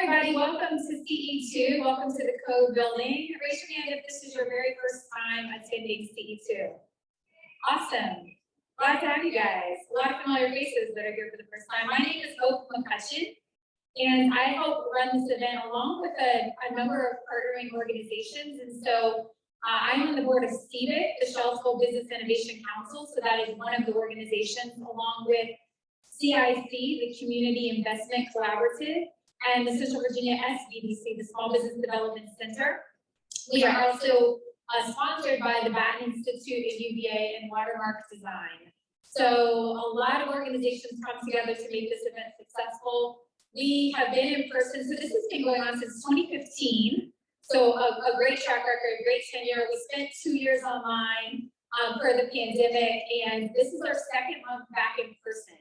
everybody, welcome to Ce-2. Welcome to the Code building. Raise your hand if this is your very first time attending Ce-2. Awesome. Glad to have you guys. A lot of familiar faces that are here for the first time. My name is Hope McCutcheon, and I help run this event along with a number of partnering organizations. And so I'm on the board of Ce-2, the Charlottesville Business Innovation Council. So that is one of the organizations, along with CIC, the Community Investment Collaborative, and the Central Virginia SBDC, the Small Business Development Center. We are also sponsored by the Batten Institute at UVA and Watermark Design. So a lot of organizations come together to make this event successful. We have been in person, so this has been going on since 2015. So a great track record, great tenure. We spent 2 years online for the pandemic, and this is our second month back in person.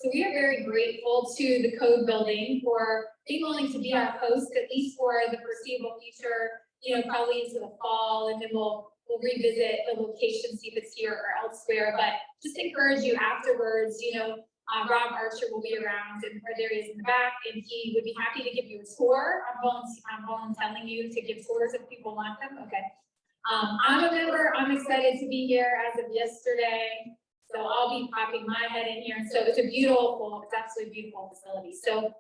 So we are very grateful to the Code building for being willing to be our host, at least for the foreseeable future, probably into the fall, and then we'll revisit the location, see if it's here or elsewhere. But just encourage you afterwards, Rob Archer will be around, and there he is in the back, and he would be happy to give you a tour. I'm telling you to give tours if people want them. Okay. I'm a member. I'm excited to be here as of yesterday. So I'll be popping my head in here. And so it's absolutely beautiful facility. So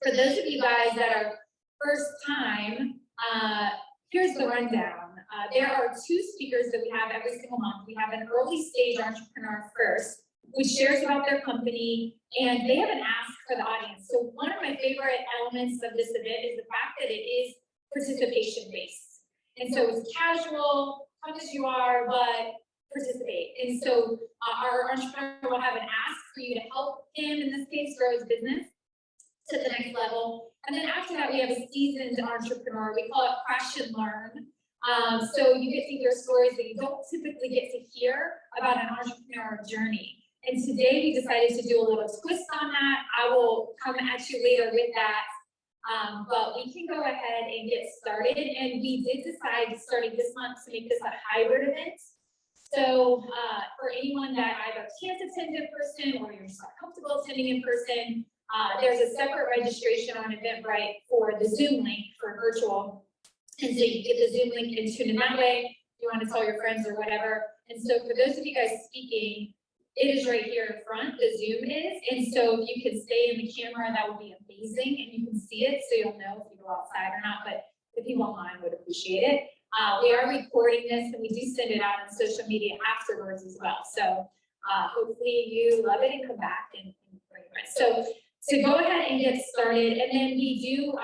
for those of you guys that are first time, here's the rundown. There are 2 speakers that we have every single month. We have an early stage entrepreneur first, which shares about their company, and they have an ask for the audience. So one of my favorite elements of this event is the fact that it is participation based. And so it's casual, come as you are, but participate. And so our entrepreneur will have an ask for you to help him, in this case, grow his business to the next level. And then after that, we have a seasoned entrepreneur. We call it crash and learn. So you get to hear stories that you don't typically get to hear about an entrepreneur journey. And today we decided to do a little twist on that. I will come at you later with that. But we can go ahead and get started. And we did decide, starting this month, to make this a hybrid event. So for anyone that either can't attend in person or you're just not comfortable attending in person, there's a separate registration on Eventbrite for the Zoom link for virtual. And so you get the Zoom link and tune in that way. You want to tell your friends or whatever. And so for those of you guys speaking, it is right here in front, the Zoom is. And so if you can stay in the camera, that would be amazing. And you can see it, so you'll know if you go outside or not. But the people online would appreciate it. We are recording this, and we do send it out on social media afterwards as well. So hopefully you love it and come back and bring it. So go ahead and get started. And then we do,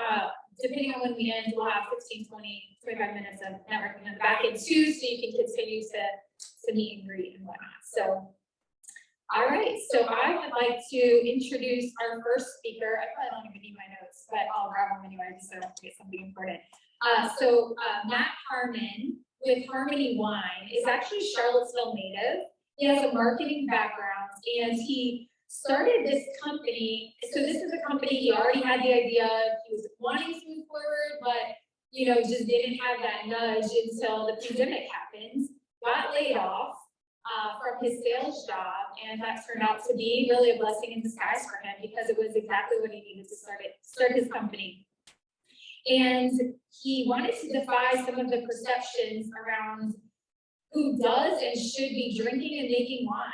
depending on when we end, we'll have 15, 20, 25 minutes of networking on the back end too, so you can continue to meet and greet and whatnot. So, all right. So I would like to introduce our first speaker. I probably don't even need my notes, but I'll grab them anyway, just so I don't forget something important. Matt Harmon with Harmony Wine is actually Charlottesville native. He has a marketing background, and he started this company. So this is a company he already had the idea of. He was wanting to move forward, but just didn't have that nudge until the pandemic happened. Got laid off from his sales job, and that turned out to be really a blessing in disguise for him, because it was exactly what he needed to start his company. And he wanted to defy some of the perceptions around who does and should be drinking and making wine.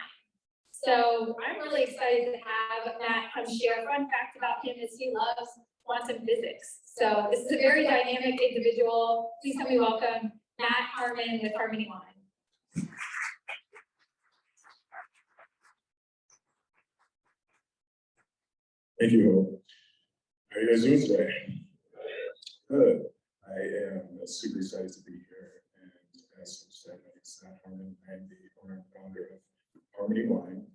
So I'm really excited to have Matt come share. A fun fact about him is he loves quantum physics. So this is a very dynamic individual. Please help me welcome Matt Harmon with Harmony Wine. Thank you, Hope. How are you guys doing today? Good. I am super excited to be here. And as you said, my name is Matt Harmon. I'm the owner and founder of Harmony Wine.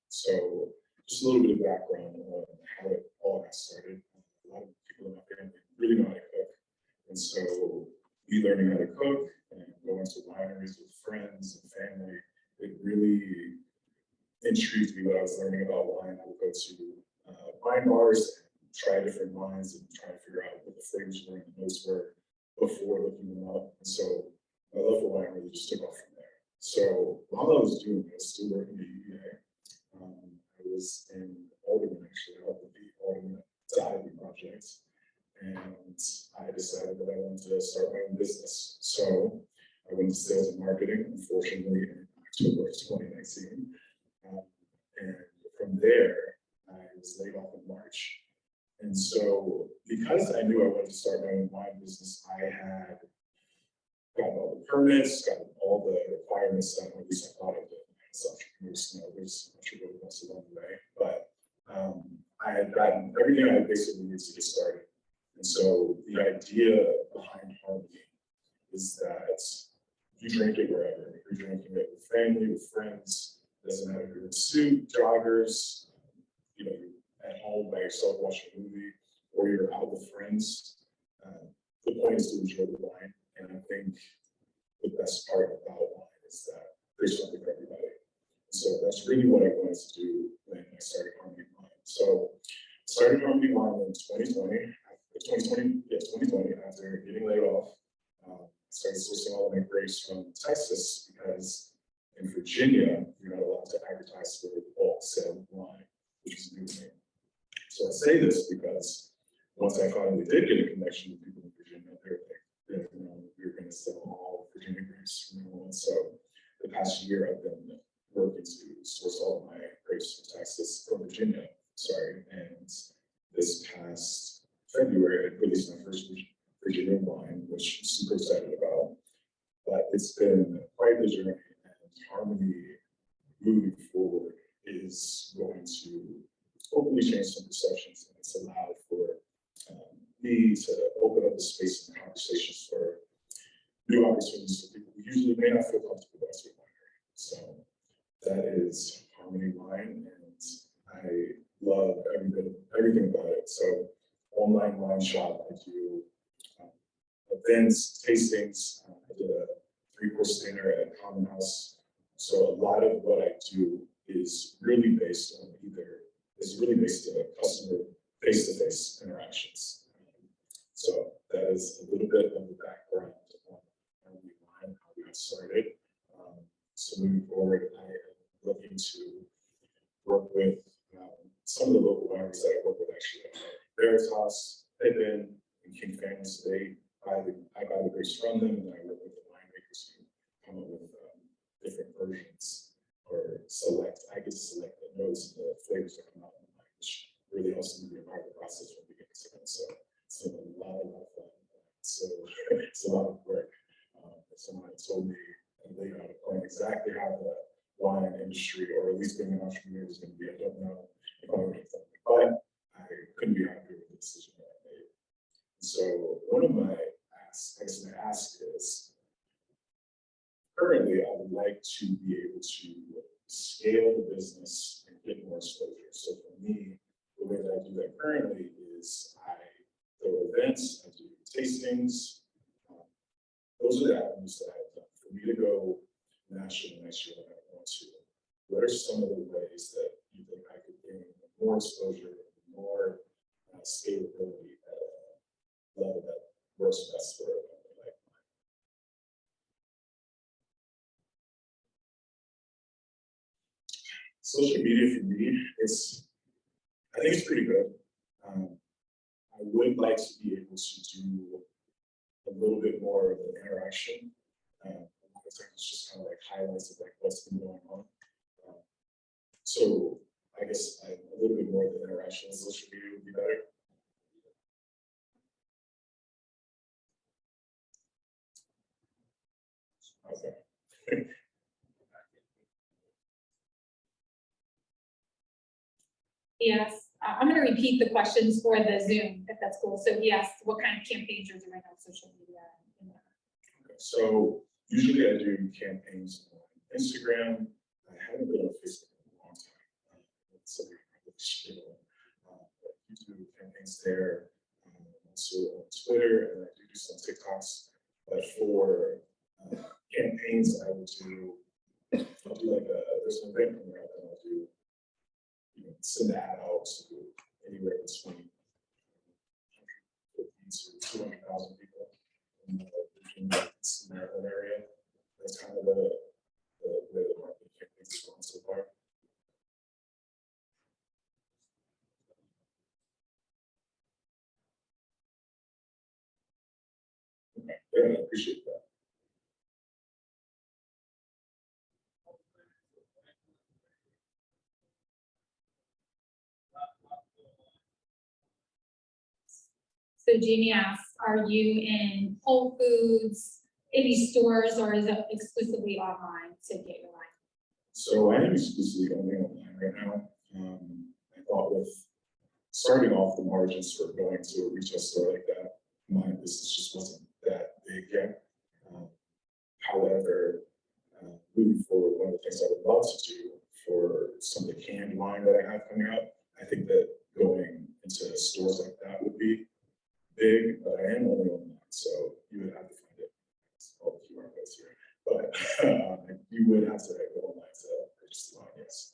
So just a little bit of background on how it all got started. A lot of people in my family really know how to cook. And so me learning how to cook and going to wineries with friends and family, it really intrigued me what I was learning about wine. I would go to wine bars, try different wines, and try to figure out what the flavors were and the notes were before looking them up. And so my love for wine really just took off from there. So while I was doing this, still working at UVA, I was in Alderman, actually, I helped with the Alderman to Ivy project. and I decided that I wanted to start my own business. So I went to sales and marketing, unfortunately, in October of 2019. And from there, I was laid off in March. And so because I knew I wanted to start my own wine business, I had gotten all the permits, gotten all the requirements done, or at least I thought I did. As entrepreneurs, there's much really goes along the way. But I had gotten everything I basically needed to get started. And so the idea behind Harmony is that you drink it wherever. You're drinking it with family, with friends, doesn't matter if you're in a suit, joggers, you're at home by yourself watching a movie, or you're out with friends. The point is to enjoy the wine. And I think the best part about wine is that there's something for everybody. So that's really what I wanted to do when I started Harmony Wine. So I started Harmony Wine in 2020, after getting laid off. I started sourcing all of my grapes from Texas because in Virginia, you're not allowed to advertise for the bulk sale of wine, which is new to me. So I say this because once I finally did get a connection with people in Virginia, they're like, you're going to sell all Virginia grapes from now on. So the past year, I've been working to source all of my grapes from Virginia, and this past February, I released my first Virginia wine, which I'm super excited about. But it's been quite the journey, and Harmony moving forward is going to hopefully change some perceptions, and it's allowed for me to open up the space and conversations for new opportunities for people who usually may not feel comfortable going to a winery. So that is Harmony Wine, and I love everything about it. So online wine shop, I do events, tastings. I did a 3-course dinner at Common House. So a lot of what I do is really based on customer face-to-face interactions. So that is a little bit of the background on Harmony Wine, how we got started. So moving forward, I am looking to work with some of the local wineries that I work with, actually. Veritas, Pippin, and King Families. I buy the grapes from them, and I work with the winemakers who come up with different versions or I get to select the notes and the flavors that come out in the wine, which really helps me be a part of the process from beginning to end. So it's a lot of fun. So it's a lot of work. Someone told me and laid out a plan exactly how the wine industry, or at least being an entrepreneur, is going to be. I don't know if I would have done it, but I couldn't be happier with the decision that I made. So one of my asks is, currently I would like to be able to scale the business and get more exposure. So for me, the way that I do that currently is I throw events, I do tastings. Those are the avenues that I've done. For me to go national next year, when I want to, what are some of the ways that you think I could gain more exposure, more scalability at a level that works best for a company like mine? Social media for me, I think it's pretty good. I would like to be able to do a little bit more of an interaction. A lot of times it's just kind of like highlights of like what's been going on. So I guess a little bit more of the interaction on social media would be better. Okay. Yes, I'm going to repeat the questions for the Zoom, if that's cool. So yes, what kind of campaigns are you doing on social media? Okay. So usually I do campaigns on Instagram. I haven't been on Facebook in a long time. So but YouTube campaigns there. Also on Twitter, and I do some TikToks. But for campaigns, I'll do like there's an event coming up, and I'll do send the ad out to anywhere between 50 to 200,000 people in the Maryland area. That's kind of the way the marketing campaigns is going so far. Yeah, I appreciate that. So Jamie asks, are you in Whole Foods, any stores, or is it exclusively online to get your line? So I am exclusively only online right now. I thought with starting off, the margins for going to a retail store like that, my business just wasn't that big yet. However, moving forward, one of the things I would love to do for some of the canned wine that I have coming up, I think that going into stores like that would be big, but I am only online, so you would have to find it. It's all the QR codes here, but you would have to go online to purchase the wine, yes.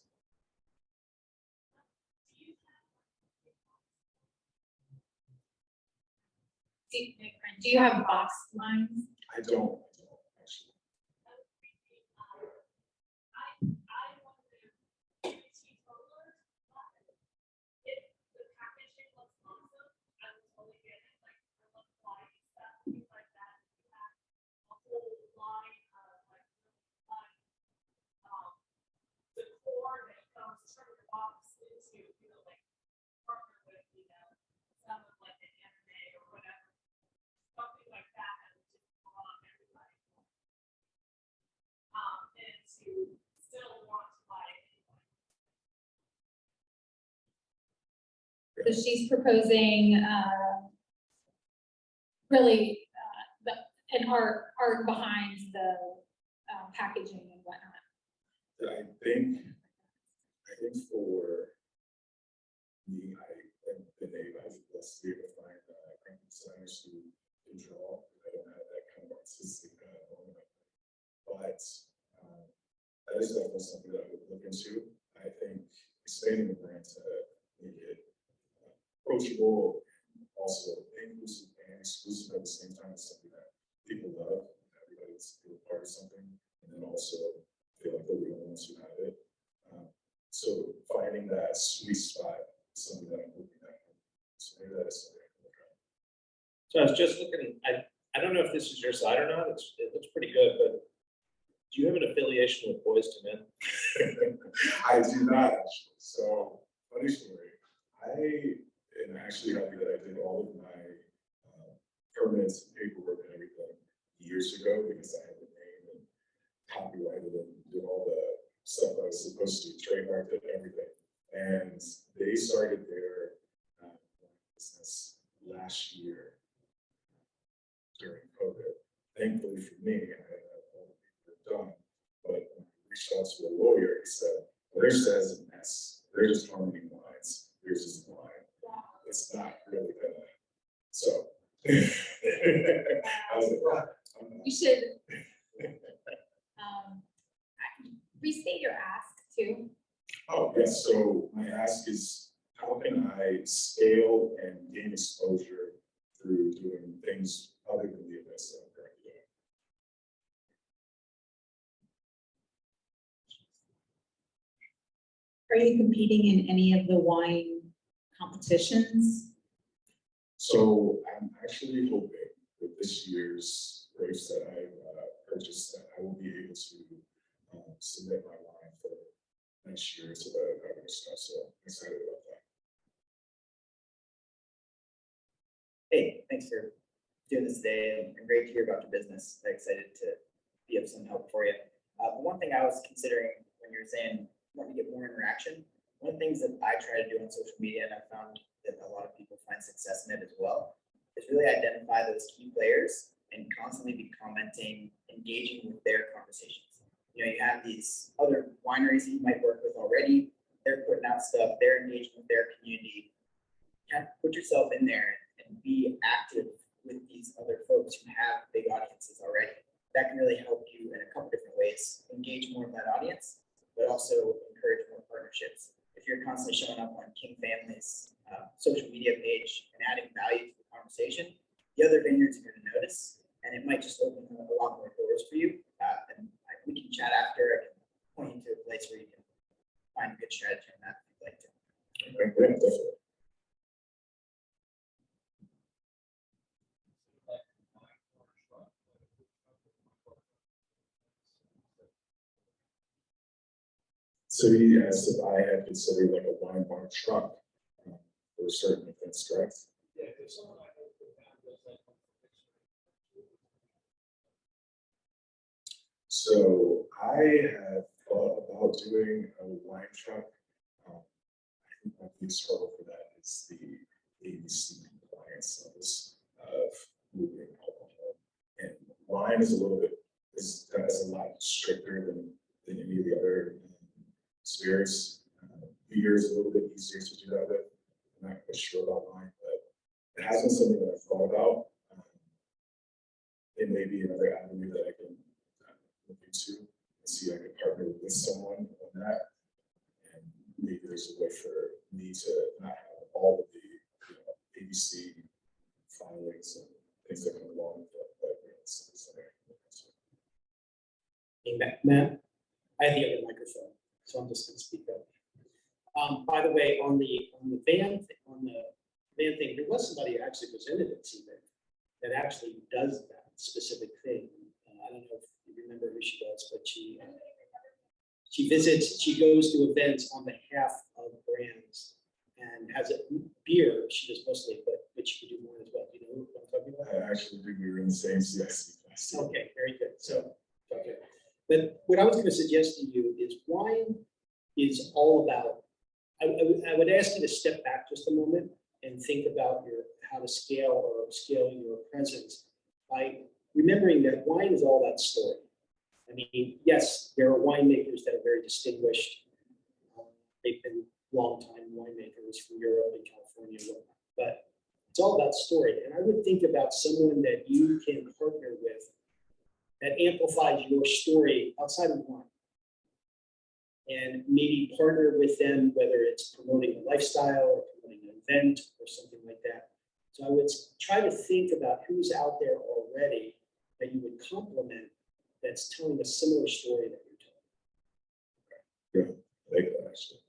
Do you have box lines? I don't actually. So she's proposing really an art behind the packaging and whatnot. I think for me, I've been blessed to be able to find graphic designers who can draw. I don't have that kind of artistic element, but that is definitely something that I would look into. I think expanding the brand to make it approachable, and also inclusive and exclusive at the same time is something that people love. Everybody's feel part of something, and then also feel like they're the only ones who have it. So finding that sweet spot is something that I'm looking at. So maybe that is something I can look at. So I was just looking, I don't know if this is your site or not, it looks pretty good, but do you have an affiliation with Boys to Men? I do not actually. So funny story. I am actually happy that I did all of my permits and paperwork and everything years ago because I had the name and copyrighted and did all the stuff I was supposed to, trademarked it and everything. And they started their business last year during COVID. Thankfully for me, I had all the paperwork done. But when I reached out to a lawyer, he said, well, their says a mess. They're just harmony lines. Yours is a line. It's not really gonna. So I was like, wow. You should restate your ask too. Oh, yes. So my ask is, how can I scale and gain exposure through doing things other than the events that I'm currently doing? Are you competing in any of the wine competitions? So I'm actually hoping with this year's grapes that I purchased that I will be able to submit my wine for next year to the governor's stuff. So I'm excited about that. Hey, thanks for doing this today, and great to hear about your business. I'm excited to be of some help for you. The one thing I was considering when you were saying wanting to get more interaction, one of the things that I try to do on social media, and I found that a lot of people find success in it as well, is really identify those key players and constantly be commenting, engaging with their conversations. You know, you have these other wineries that you might work with already. They're putting out stuff, they're engaging with their community. Kind of put yourself in there and be active with these other folks who have big audiences already. That can really help you in a couple different ways. Engage more of that audience, but also encourage more partnerships. If you're constantly showing up on King Family's social media page and adding value to the conversation, the other vineyards are going to notice, and it might just open a lot more doors for you. We can chat after. I can point you to a place where you can find a good strategy on that if you'd like to. Yeah, definitely. So he asked if I had considered like a wine bar truck for certain events, correct? So I have thought about doing a wine truck. I think my biggest struggle for that is the ABC compliance levels of moving alcohol. And wine is a little bit, is a lot stricter than any of the other spirits. Beer is a little bit easier to do that with. I'm not quite sure about wine, but it has been something that I've thought about. It may be another avenue that I can look into and see if I can partner with someone on that. And maybe there's a way for me to not have all of the ABC filings and things that come along with that. Matt, I have the other microphone, so I'm just going to speak up. By the way, on the van thing, there was somebody who actually presented at Ce-2 that actually does that specific thing. I don't know if you remember who she was, but she visits, she goes to events on behalf of brands and has a beer. She does mostly, but she could do more as well. Do you know what I'm talking about? I actually think we were in the same CIC class. Okay, very good. So, okay. But what I was going to suggest to you is wine is all about, I would ask you to step back just a moment and think about how to scale your presence by remembering that wine is all about story. I mean, yes, there are winemakers that are very distinguished. They've been long-time winemakers from Europe and California and whatnot, but it's all about story. And I would think about someone that you can partner with that amplifies your story outside of wine. And maybe partner with them, whether it's promoting a lifestyle or promoting an event or something like that. So I would try to think about who's out there already that you would complement that's telling a similar story that you're telling. Yeah, I like that actually.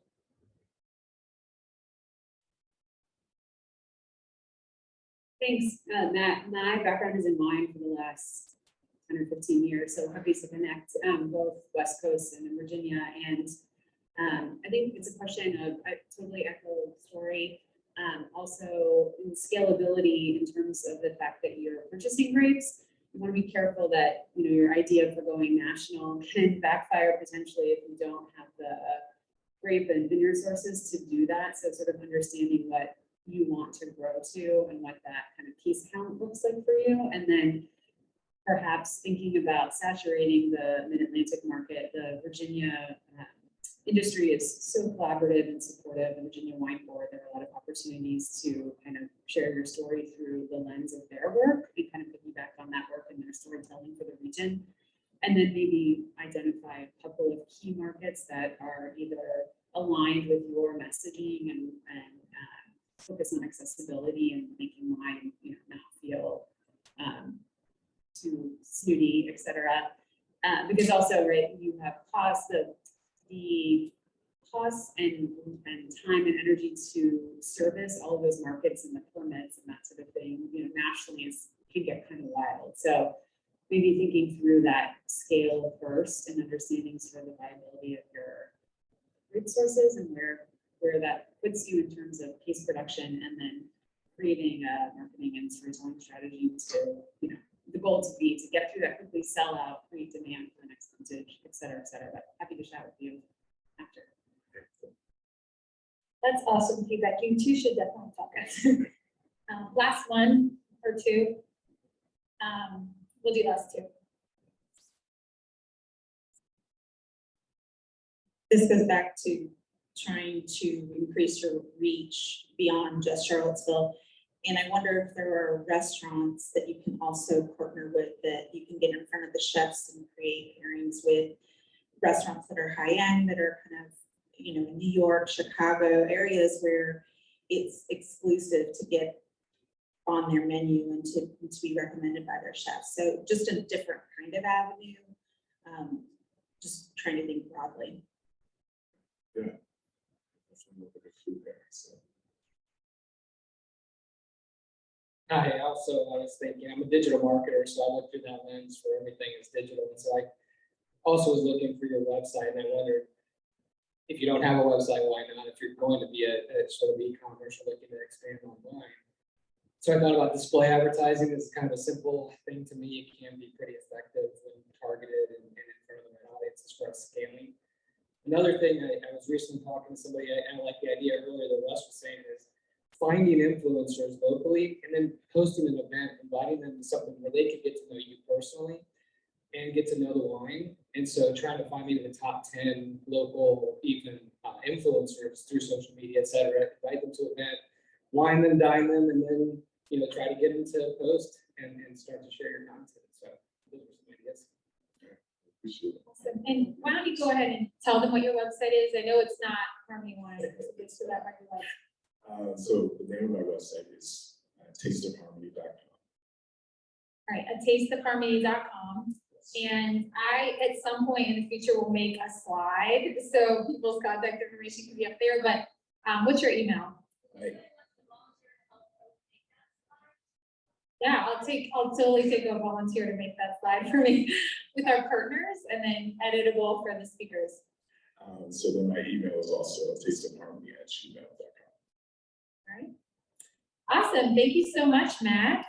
Thanks, Matt. My background is in wine for the last 10 or 15 years, so happy to connect both West Coast and in Virginia. And I think it's a question of, I totally echo the story. Also in scalability in terms of the fact that you're purchasing grapes. You want to be careful that your idea for going national can backfire potentially if you don't have the grape and vineyard sources to do that. So sort of understanding what you want to grow to and what that kind of piece count looks like for you. And then perhaps thinking about saturating the Mid-Atlantic market. The Virginia industry is so collaborative and supportive. The Virginia Wine Board, there are a lot of opportunities to kind of share your story through the lens of their work and kind of piggyback on that work and their storytelling for the region. And then maybe identify a couple of key markets that are either aligned with your messaging and focus on accessibility and making wine, not feel too snooty, et cetera. Because also, right, you have costs, the costs and time and energy to service all of those markets and the permits and that sort of thing, nationally can get kind of wild. So maybe thinking through that scale first and understanding sort of the viability of your root sources and where that puts you in terms of case production, and then creating a marketing and storytelling strategy to, the goal to be to get through that quickly, sell out, create demand for the next vintage, et cetera, et cetera. But happy to chat with you after. That's awesome feedback. You two should definitely talk. Last one or two. We'll do last two. This goes back to trying to increase your reach beyond just Charlottesville. And I wonder if there are restaurants that you can also partner with, that you can get in front of the chefs and create pairings with restaurants that are high end, that are kind of, in New York, Chicago, areas where it's exclusive to get on their menu and to be recommended by their chefs. So just a different kind of avenue. Just trying to think broadly. Yeah. Hi, also, I was thinking, I'm a digital marketer, so I look through that lens for everything is digital. And so I also was looking for your website, and I wondered, if you don't have a website, why not? If you're going to be a sort of e-commerce or looking to expand online. So I thought about display advertising as kind of a simple thing to me. It can be pretty effective and targeted and in front of the right audience as far as scaling. Another thing, I was recently talking to somebody, I like the idea earlier that Russ was saying is finding influencers locally and then hosting an event, inviting them to something where they could get to know you personally and get to know the wine. And so trying to find maybe the top 10 local, even influencers through social media, et cetera, invite them to an event, wine them, dine them, and then, you know, try to get them to post and start to share your content. So those are some ideas. Appreciate it. Awesome. And why don't you go ahead and tell them what your website is? I know it's not Harmony Wine, so that might be like. So the name of my website is tasteofharmony.com. All right, tasteofharmony.com. And at some point in the future, will make a slide, so people's contact information can be up there, but what's your email? Right. Yeah, I'll totally take a volunteer to make that slide for me with our partners and then editable for the speakers. So then my email is also tasteofharmony@gmail.com. All right. Awesome. Thank you so much, Matt.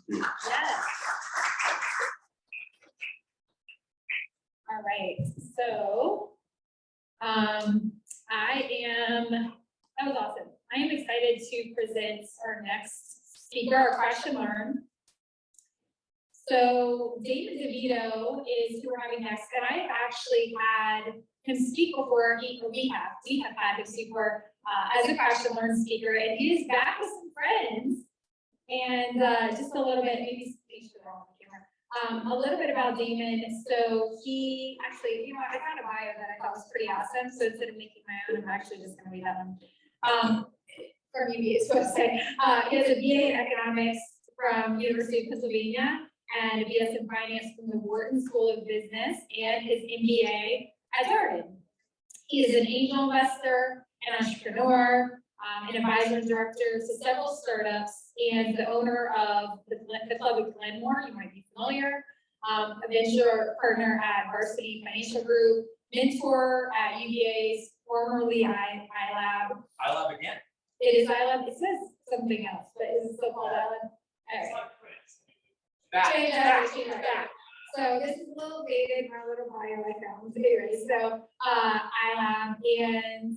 Thank you. Yes. All right. So that was awesome. I am excited to present our next speaker, our Crash and Learn. So David DeVito is who we're having next, and I've actually had him speak before. We have had him speak before as a Crash and Learn speaker, and he is back with some friends. And just a little bit, maybe speak to the wrong camera. A little bit about Damon. So he actually, you know, I found a bio that I thought was pretty awesome. So instead of making my own, I'm actually just going to read that one. From UVA's website. He has a BA in economics from University of Pennsylvania and a BS in finance from the Wharton School of Business and his MBA at Darden. He is an angel investor, an entrepreneur, an advisor and director to several startups, and the owner of the Club of Glenmore. You might be familiar. A venture partner at Varsity Financial Group, mentor at UVA's formerly iLab. iLab again. It is iLab. It says something else, but is it still called iLab? Change that. So this is a little dated, my little bio I found. Anyway, so iLab, and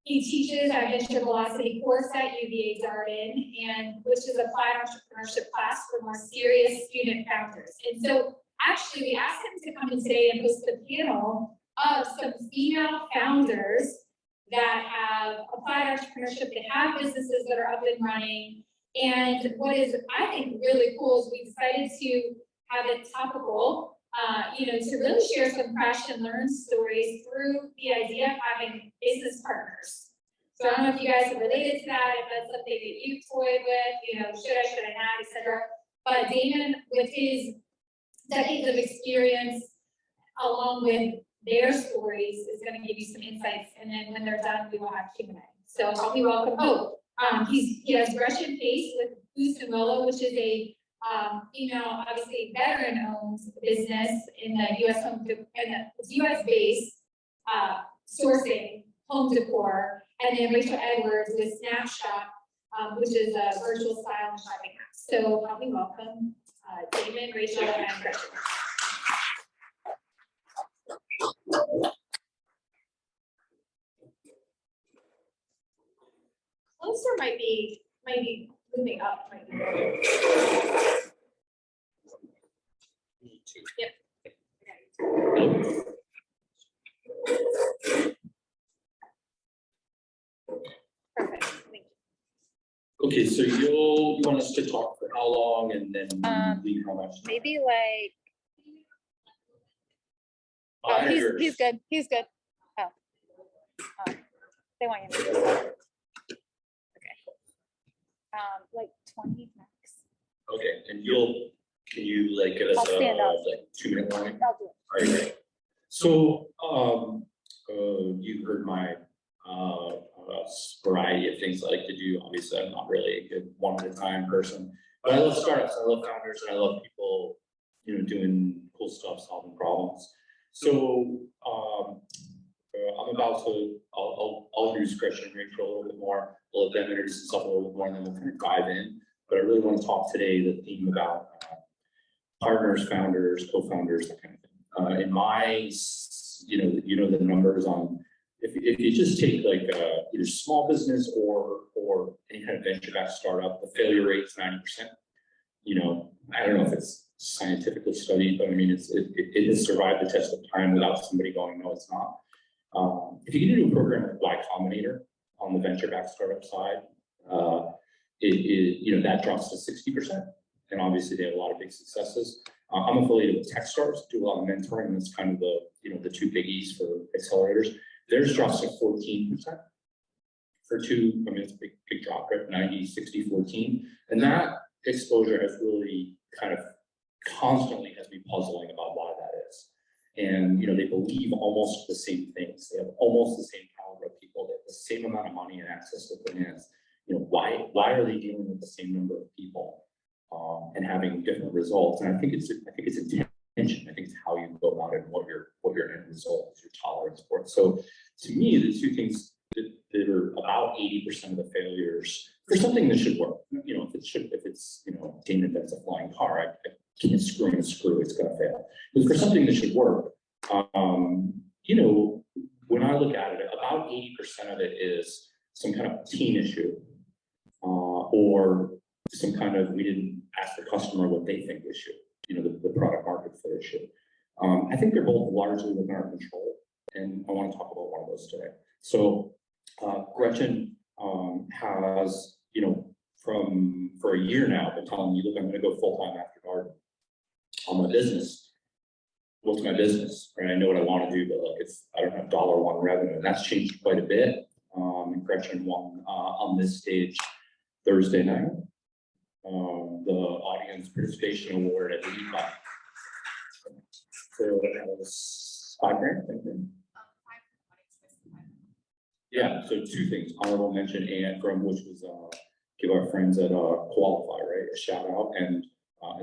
he teaches a venture velocity course at UVA Darden, and which is a applied entrepreneurship class for more serious student founders. And so actually we asked him to come in today and host a panel of some female founders that have applied entrepreneurship, that have businesses that are up and running. And what is, I think, really cool is we decided to have it topical, to really share some crash and learn stories through the idea of having business partners. So I don't know if you guys have related to that, if that's something that you've toyed with, should I not, etc. But Damon, with his decades of experience, along with their stories, is going to give you some insights, and then when they're done, we will have Q&A. So I'll be welcome. He has Gresham Pace with Boost and Willow, which is a female, obviously veteran-owned business in the U.S. It's U.S.-based sourcing home decor, and then Rachel Edwards with Snapshot, which is a virtual style and shopping app. So help me welcome Damon, Rachel, and Gretchen. Closer might be moving up. Might be. Yep. Okay. Perfect. Thank you. Okay, so you want us to talk for how long and then leave how much? Maybe like, oh, he's good. He's good. Oh. They want you to do it. Okay. Like 20 max. Okay, and can you like get us I'll stand up. like 2-minute warning? I'll do it. All right. So, you heard my variety of things I like to do. Obviously, I'm not really a good one at a time person, but I love startups, I love founders, and I love people, doing cool stuff, solving problems. So, I'm about to, I'll introduce Christian and Rachel a little bit more. We'll let them introduce themselves a little bit more, and then we'll kind of dive in. But I really want to talk today, the theme about partners, founders, co-founders, that kind of thing. In my, you know the numbers on, if you just take like either small business or any kind of venture-backed startup, the failure rate's 90%. You know, I don't know if it's scientifically studied, but I mean, it has survived the test of time without somebody going, no, it's not. If you get into a program like Y Combinator on the venture-backed startup side, you know, that drops to 60%. And obviously they have a lot of big successes. I'm affiliated with Techstars, do a lot of mentoring, and that's kind of the, you know, the two biggies for accelerators. Theirs drops to 14%. For two, I mean, it's a big drop, right? 90, 60, 14. And that exposure has really kind of constantly has me puzzling about why that is. And, you know, they believe almost the same things. They have almost the same caliber of people. They have the same amount of money and access to finance. You know, why are they dealing with the same number of people and having different results? And I think it's intention. I think it's how you go about it and what your end result is, your tolerance for it. So to me, the two things that are about 80% of the failures for something that should work. You know, if it's you know, Damon invents a flying car, I can't screw in a screw, it's gonna fail. But for something that should work, you know, when I look at it, about 80% of it is some kind of team issue, or some kind of, we didn't ask the customer what they think issue, you know, the product market fit issue. I think they're both largely within our control, and I want to talk about one of those today. So Gretchen has, you know, for a year now been telling me, look, I'm going to go full-time after garden on my business. What's my business? Right? I know what I want to do, but like, I don't have $1 revenue, and that's changed quite a bit. And Gretchen won on this stage Thursday night the audience participation award at the EPOC. So that was $5 grand. Yeah, so two things, honorable mention and from which was give our friends at Qualify, right, a shout out, and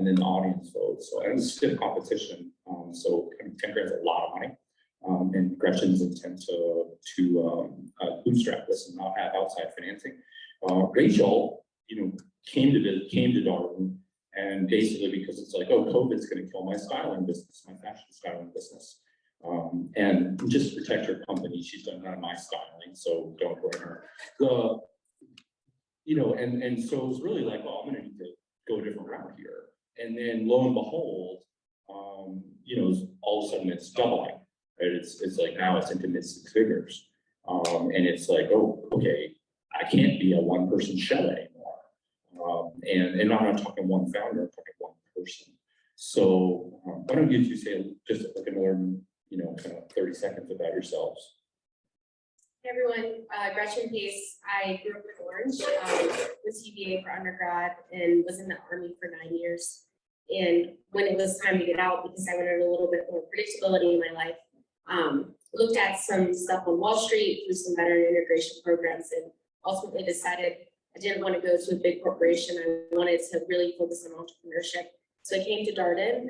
then the audience vote. So it was stiff competition. So 10 grand is a lot of money. And Gretchen's intent to bootstrap this and not have outside financing. Rachel, you know, came to Darwin, and basically because it's like, oh, COVID's going to kill my styling business, my fashion styling business. And just to protect her company, she's done none of my styling, so don't blame her. You know, and so it was really like, oh, I'm going to need to go a different route here. And then lo and behold, you know, all of a sudden it's doubling, right? It's like now it's into mid-6 figures. And it's like, oh, okay, I can't be a one-person show anymore. And I'm not talking one founder, I'm talking one person. So why don't you two say just like another, you know, kind of 30 seconds about yourselves. Hey everyone, Gretchen Pace. I grew up in Orange, was TBA for undergrad, and was in the Army for 9 years. And when it was time to get out, because I wanted a little bit more predictability in my life, looked at some stuff on Wall Street through some veteran integration programs, and ultimately decided I didn't want to go to a big corporation. I wanted to really focus on entrepreneurship. So I came to Darden,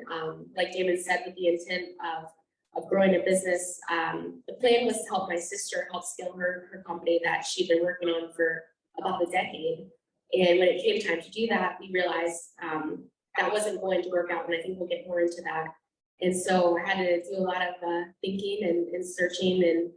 like Damon said, with the intent of growing a business. The plan was to help my sister help scale her company that she'd been working on for about a decade. And when it came time to do that, we realized that wasn't going to work out, and I think we'll get more into that. And so I had to do a lot of thinking and searching, and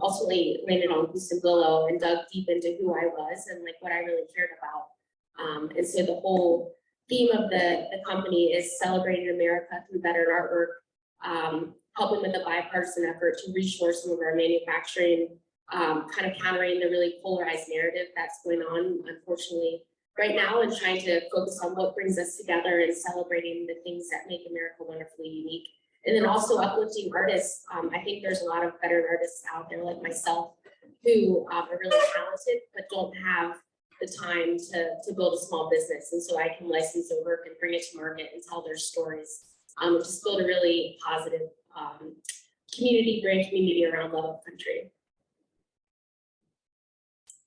ultimately landed on Houston Willow and dug deep into who I was and like what I really cared about. And so the whole theme of the company is celebrating America through better artwork, helping with a bipartisan effort to reshore some of our manufacturing, kind of countering the really polarized narrative that's going on, unfortunately, right now, and trying to focus on what brings us together and celebrating the things that make America wonderfully unique. And then also uplifting artists. I think there's a lot of better artists out there like myself who are really talented, but don't have the time to build a small business. And so I can license their work and bring it to market and tell their stories. Just build a really positive brand community around Love of Country.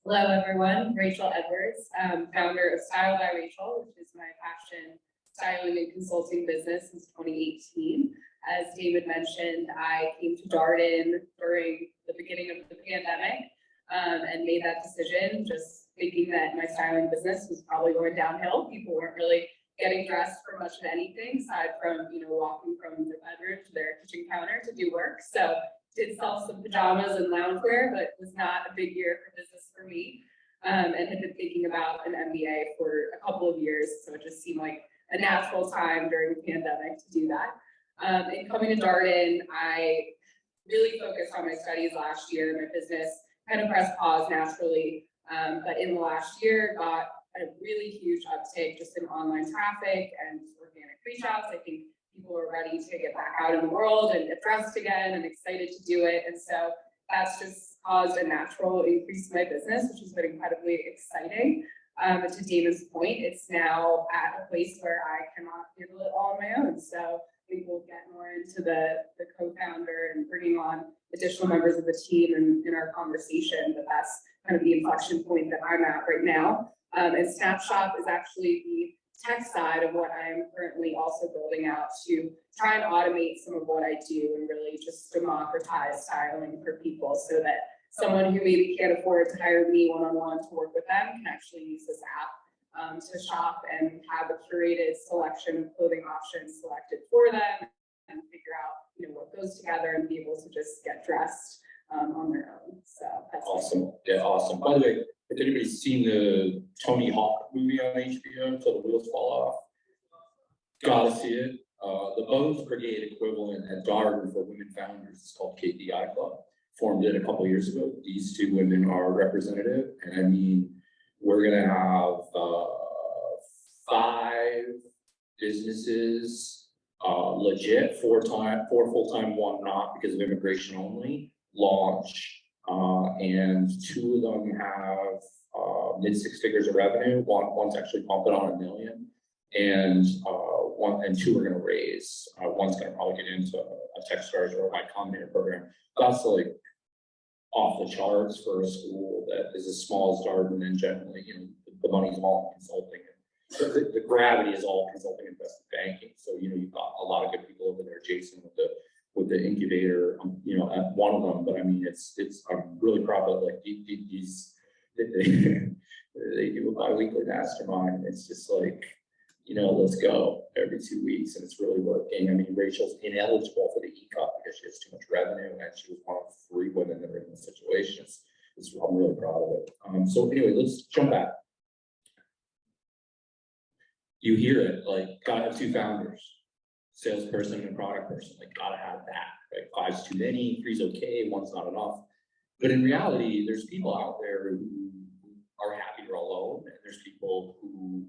Hello, everyone. Rachel Edwards, founder of Style by Rachel, which is my fashion styling and consulting business since 2018. As David mentioned, I came to Darden during the beginning of the pandemic and made that decision, just thinking that my styling business was probably going downhill. People weren't really getting dressed for much of anything aside from, walking from their bedroom to their kitchen counter to do work. So did sell some pajamas and loungewear, but was not a big year for business for me. And had been thinking about an MBA for a couple of years. So it just seemed like a natural time during the pandemic to do that. And coming to Darden, I really focused on my studies last year. My business kind of pressed pause naturally. But in the last year, got a really huge uptake just in online traffic and organic reach outs. I think people are ready to get back out in the world and get dressed again and excited to do it. And so that's just caused a natural increase in my business, which has been incredibly exciting. And to Damon's point, it's now at a place where I cannot handle it all on my own. So I think we'll get more into the co-founder and bringing on additional members of the team in our conversation, but that's kind of the inflection point that I'm at right now. And Snapshot is actually the tech side of what I am currently also building out to try and automate some of what I do and really just democratize styling for people so that someone who maybe can't afford to hire me one-on-one to work with them can actually use this app to shop and have a curated selection of clothing options selected for them and figure out, what goes together and be able to just get dressed on their own. So that's awesome. Yeah, awesome. By the way, if anybody's seen the Tony Hawk movie on HBO, Till the Wheels Fall Off, gotta see it. The Bones Brigade equivalent at Darden for women founders is called KPI Club. Formed it a couple of years ago. These two women are representative, and I mean, we're gonna have 5 businesses, legit, 4 full-time, 1 not because of immigration only, launch. And 2 of them have mid 6 figures of revenue. One's actually pumping on $1 million, and 2 are going to raise. One's going to probably get into a Techstars or a Y Combinator program. That's like off the charts for a school that is as small as Darden, and generally, the money's all in consulting. The gravity is all consulting investment banking. So you've got a lot of good people over there, Jason, with the incubator, at one of them. But I mean, I'm really proud of like these. They do a bi-weekly mastermind. It's just like, let's go every 2 weeks, and it's really working. I mean, Rachel's ineligible for the ECOP because she has too much revenue, and she was one of 3 women that are in this situation. I'm really proud of it. So anyway, let's jump back. You hear it, like, gotta have 2 founders, salesperson and product person, like, gotta have that, right? 5's too many, 3's okay, 1's not enough. But in reality, there's people out there who are happier alone, and there's people who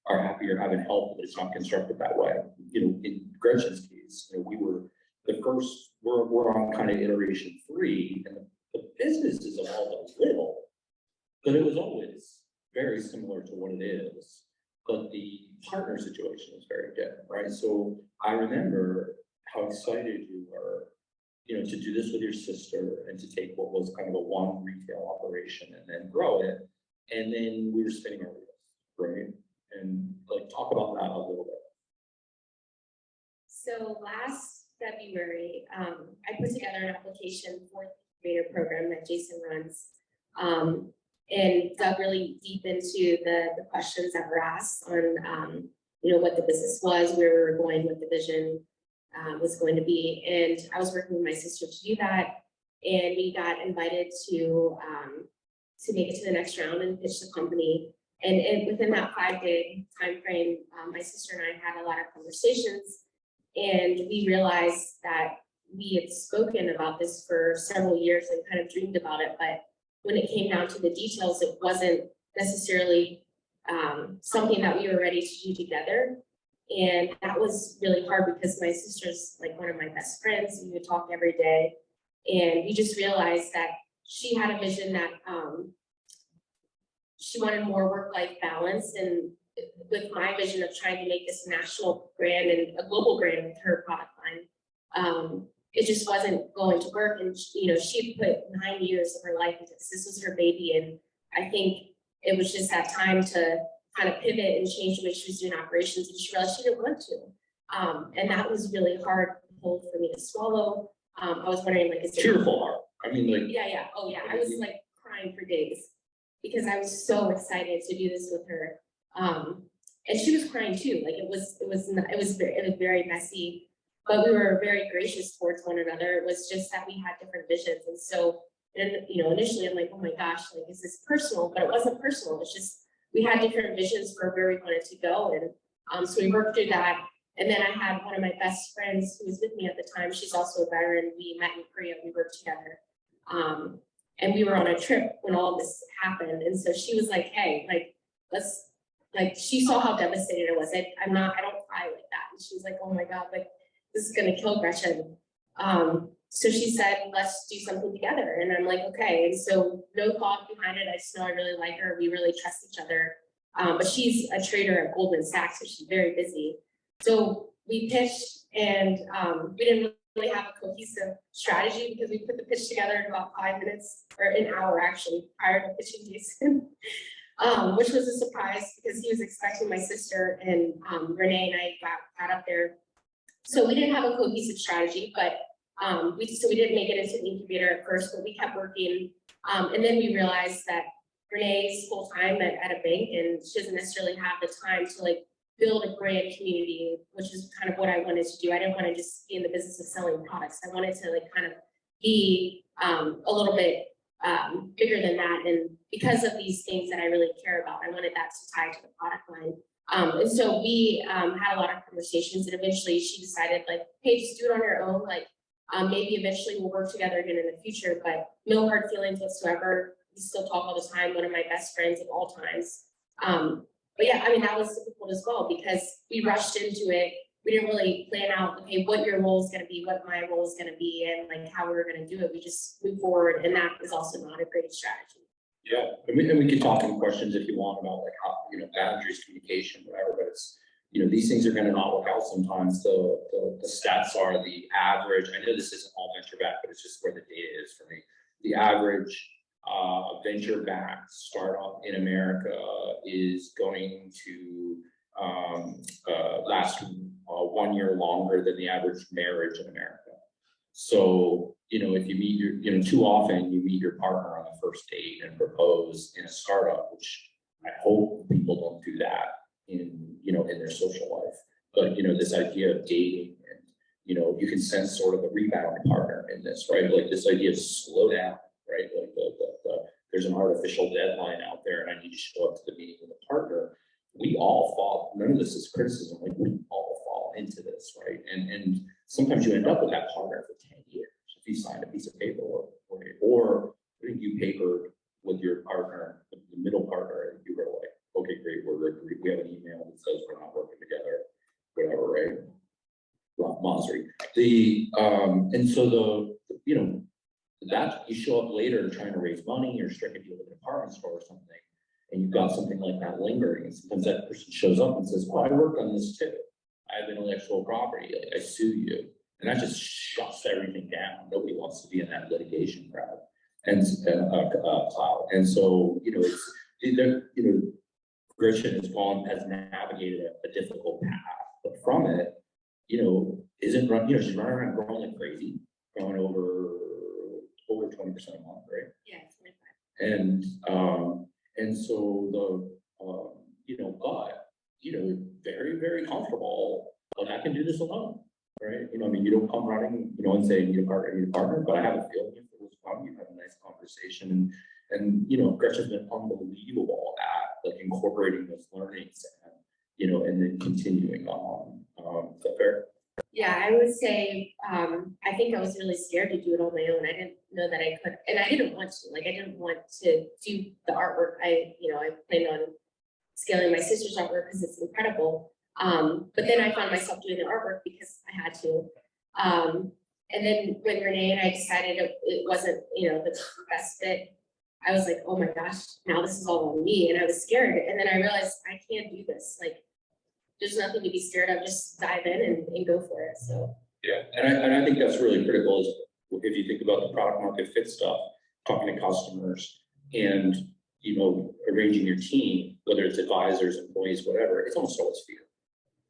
are happier having help, but it's not constructed that way. In Gretchen's case, we were the first, we're on kind of iteration 3, and the business is evolved a little, but it was always very similar to what it is. But the partner situation was very different, right? So I remember how excited you were, to do this with your sister and to take what was kind of a 1 retail operation and then grow it. And then we were spinning our wheels, right? And like, talk about that a little bit. So last February, I put together an application for the incubator program that Jason runs. And dug really deep into the questions that were asked on, what the business was, where we were going, what the vision was going to be. And I was working with my sister to do that. And we got invited to make it to the next round and pitch the company. And within that 5-day time frame, my sister and I had a lot of conversations, and we realized that we had spoken about this for several years and kind of dreamed about it, but when it came down to the details, it wasn't necessarily something that we were ready to do together. And that was really hard because my sister's like one of my best friends. We would talk every day. And we just realized that she had a vision that she wanted more work-life balance. And with my vision of trying to make this a national brand and a global brand with her product line, it just wasn't going to work. And she put 9 years of her life into this. This was her baby. And I think it was just that time to kind of pivot and change the way she was doing operations, and she realized she didn't want to. And that was really hard pull for me to swallow. I was wondering, like, is it Tearful heart. I mean, like, yeah, oh yeah, I was like crying for days because I was so excited to do this with her. And she was crying too, like it was very messy, but we were very gracious towards one another. It was just that we had different visions. And so, initially I'm like, oh my gosh, like, is this personal? But it wasn't personal. It's just, we had different visions for where we wanted to go. And so we worked through that. And then I had one of my best friends who was with me at the time. She's also a veteran. We met in Korea. We worked together. And we were on a trip when all of this happened. And so she was like, hey, she saw how devastated I was. I don't cry like that. And she was like, oh my God, like, this is going to kill Gretchen. So she said, let's do something together. And I'm like, okay. And so no thought behind it. I just know I really like her. We really trust each other. But she's a trader at Goldman Sachs, so she's very busy. So we pitched, and we didn't really have a cohesive strategy because we put the pitch together in about 5 minutes, or an hour actually, prior to pitching Jason, which was a surprise because he was expecting my sister, and Renee and I got up there. So we didn't have a cohesive strategy, but we didn't make it into the incubator at first, but we kept working. And then we realized that Renee's full time at a bank, and she doesn't necessarily have the time to like build a brand community, which is kind of what I wanted to do. I didn't want to just be in the business of selling products. I wanted to like kind of be a little bit bigger than that. And because of these things that I really care about, I wanted that to tie to the product line. And so we had a lot of conversations, and eventually she decided like, hey, just do it on your own. Like maybe eventually we'll work together again in the future, but no hard feelings whatsoever. We still talk all the time, one of my best friends of all times. But yeah, I mean, that was difficult as well because we rushed into it. We didn't really plan out, okay, what your role is going to be, what my role is going to be, and like how we were going to do it. We just moved forward, and that is also not a great strategy. yeah, and we could talk in questions if you want about like how, boundaries, communication, whatever, but it's, these things are going to not work out sometimes. The stats are the average. I know this isn't all venture back, but it's just where the data is for me. The average venture-backed startup in America is going to last 1 year longer than the average marriage in America. So, if you meet too often you meet your partner on the first date and propose in a startup, which I hope people don't do that in their social life. But, this idea of dating and, you can sense sort of a rebound partner in this, right? Like this idea of slow down, right? Like there's an artificial deadline out there and I need to show up to the meeting with a partner. We all fall, none of this is criticism, like we all fall into this, right? And sometimes you end up with that partner for 10 years. If you sign a piece of paper or you papered with your partner, the middle partner, and you were like, okay, great, we have an email that says we're not working together, whatever, right? Monster. And so that you show up later trying to raise money or strike a deal with a department store or something, and you've got something like that lingering, and sometimes that person shows up and says, well, I worked on this too. I have intellectual property, I sue you. And that just shuts everything down. Nobody wants to be in that litigation crowd and cloud. And so, Gretchen has navigated a difficult path, but from it, isn't run, she's running around growing like crazy, growing over 20% a month, right? Yeah, 25. And so very, very comfortable, but I can do this alone, right? You don't come running, and say, I need a partner, but I have a feeling if it was fun, you have a nice conversation. And Gretchen's been unbelievable at like incorporating those learnings and then continuing on. Is that fair? Yeah, I would say, I think I was really scared to do it on my own. I didn't know that I could, and I didn't want to, I didn't want to do the artwork. I planned on scaling my sister's artwork because it's incredible. But then I found myself doing the artwork because I had to. And then when Renee and I decided it wasn't, the best fit, I was like, oh my gosh, now this is all on me. And I was scared. And then I realized I can't do this. Like, there's nothing to be scared of, just dive in and go for it, so. Yeah, and I think that's really critical is if you think about the product market fit stuff, talking to customers and, arranging your team, whether it's advisors, employees, whatever, it's almost always fear,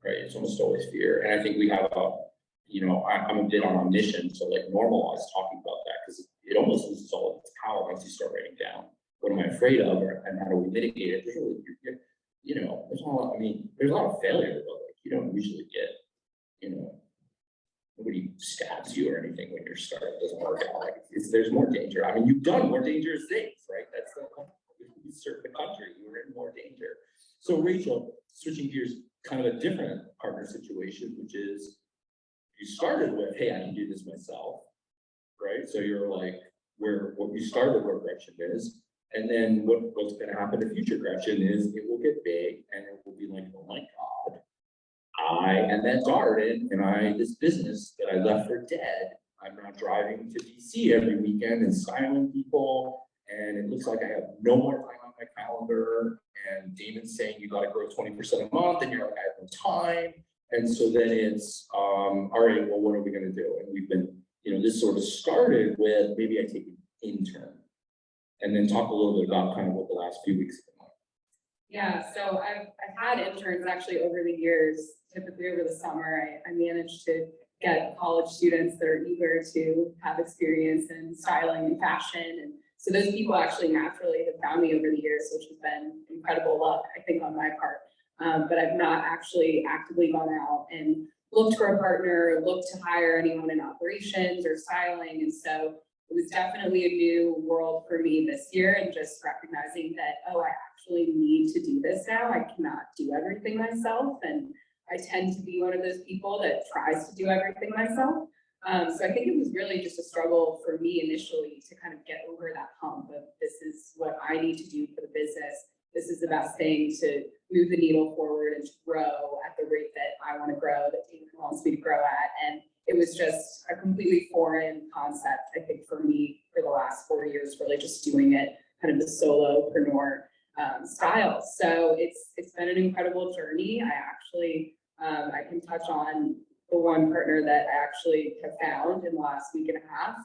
right? It's almost always fear. And I think we have I'm a bit on a mission to like normalize talking about that, because it almost loses all of its power once you start writing down what am I afraid of, and how do we mitigate it. There's really, there's a lot, there's a lot of failure, but like, you don't usually get, nobody stabs you or anything when you're starting, it doesn't work out. Like there's more danger. You've done more dangerous things, right? That's you serve the country, you were in more danger. So Rachel, switching gears, kind of a different partner situation, which is you started with, hey, I can do this myself, right? So you're like, what you started where Gretchen is, and then what's going to happen to future Gretchen is it will get big and it will be like, oh my God, and then Darden and this business that I left for dead, I'm now driving to DC every weekend and styling people, and it looks like I have no more time on my calendar, and Damon's saying you got to grow 20% a month, and you're like, I have no time. And so then it's, all right, well, what are we going to do? And we've been, this sort of started with maybe I take an intern, and then talk a little bit about kind of what the last few weeks have been like. Yeah, so I've had interns actually over the years, typically over the summer. I managed to get college students that are eager to have experience in styling and fashion. And so those people actually naturally have found me over the years, which has been incredible luck, I think, on my part. But I've not actually actively gone out and looked for a partner, looked to hire anyone in operations or styling. And so it was definitely a new world for me this year, and just recognizing that, oh, I actually need to do this now. I cannot do everything myself. And I tend to be one of those people that tries to do everything myself. So I think it was really just a struggle for me initially to kind of get over that hump of this is what I need to do for the business. This is the best thing to move the needle forward and to grow at the rate that I want to grow, that David wants me to grow at. And it was just a completely foreign concept, I think, for me for the last 4 years, really just doing it kind of the solopreneur style. So it's been an incredible journey. I actually, I can touch on the one partner that I actually have found in the last week and a half.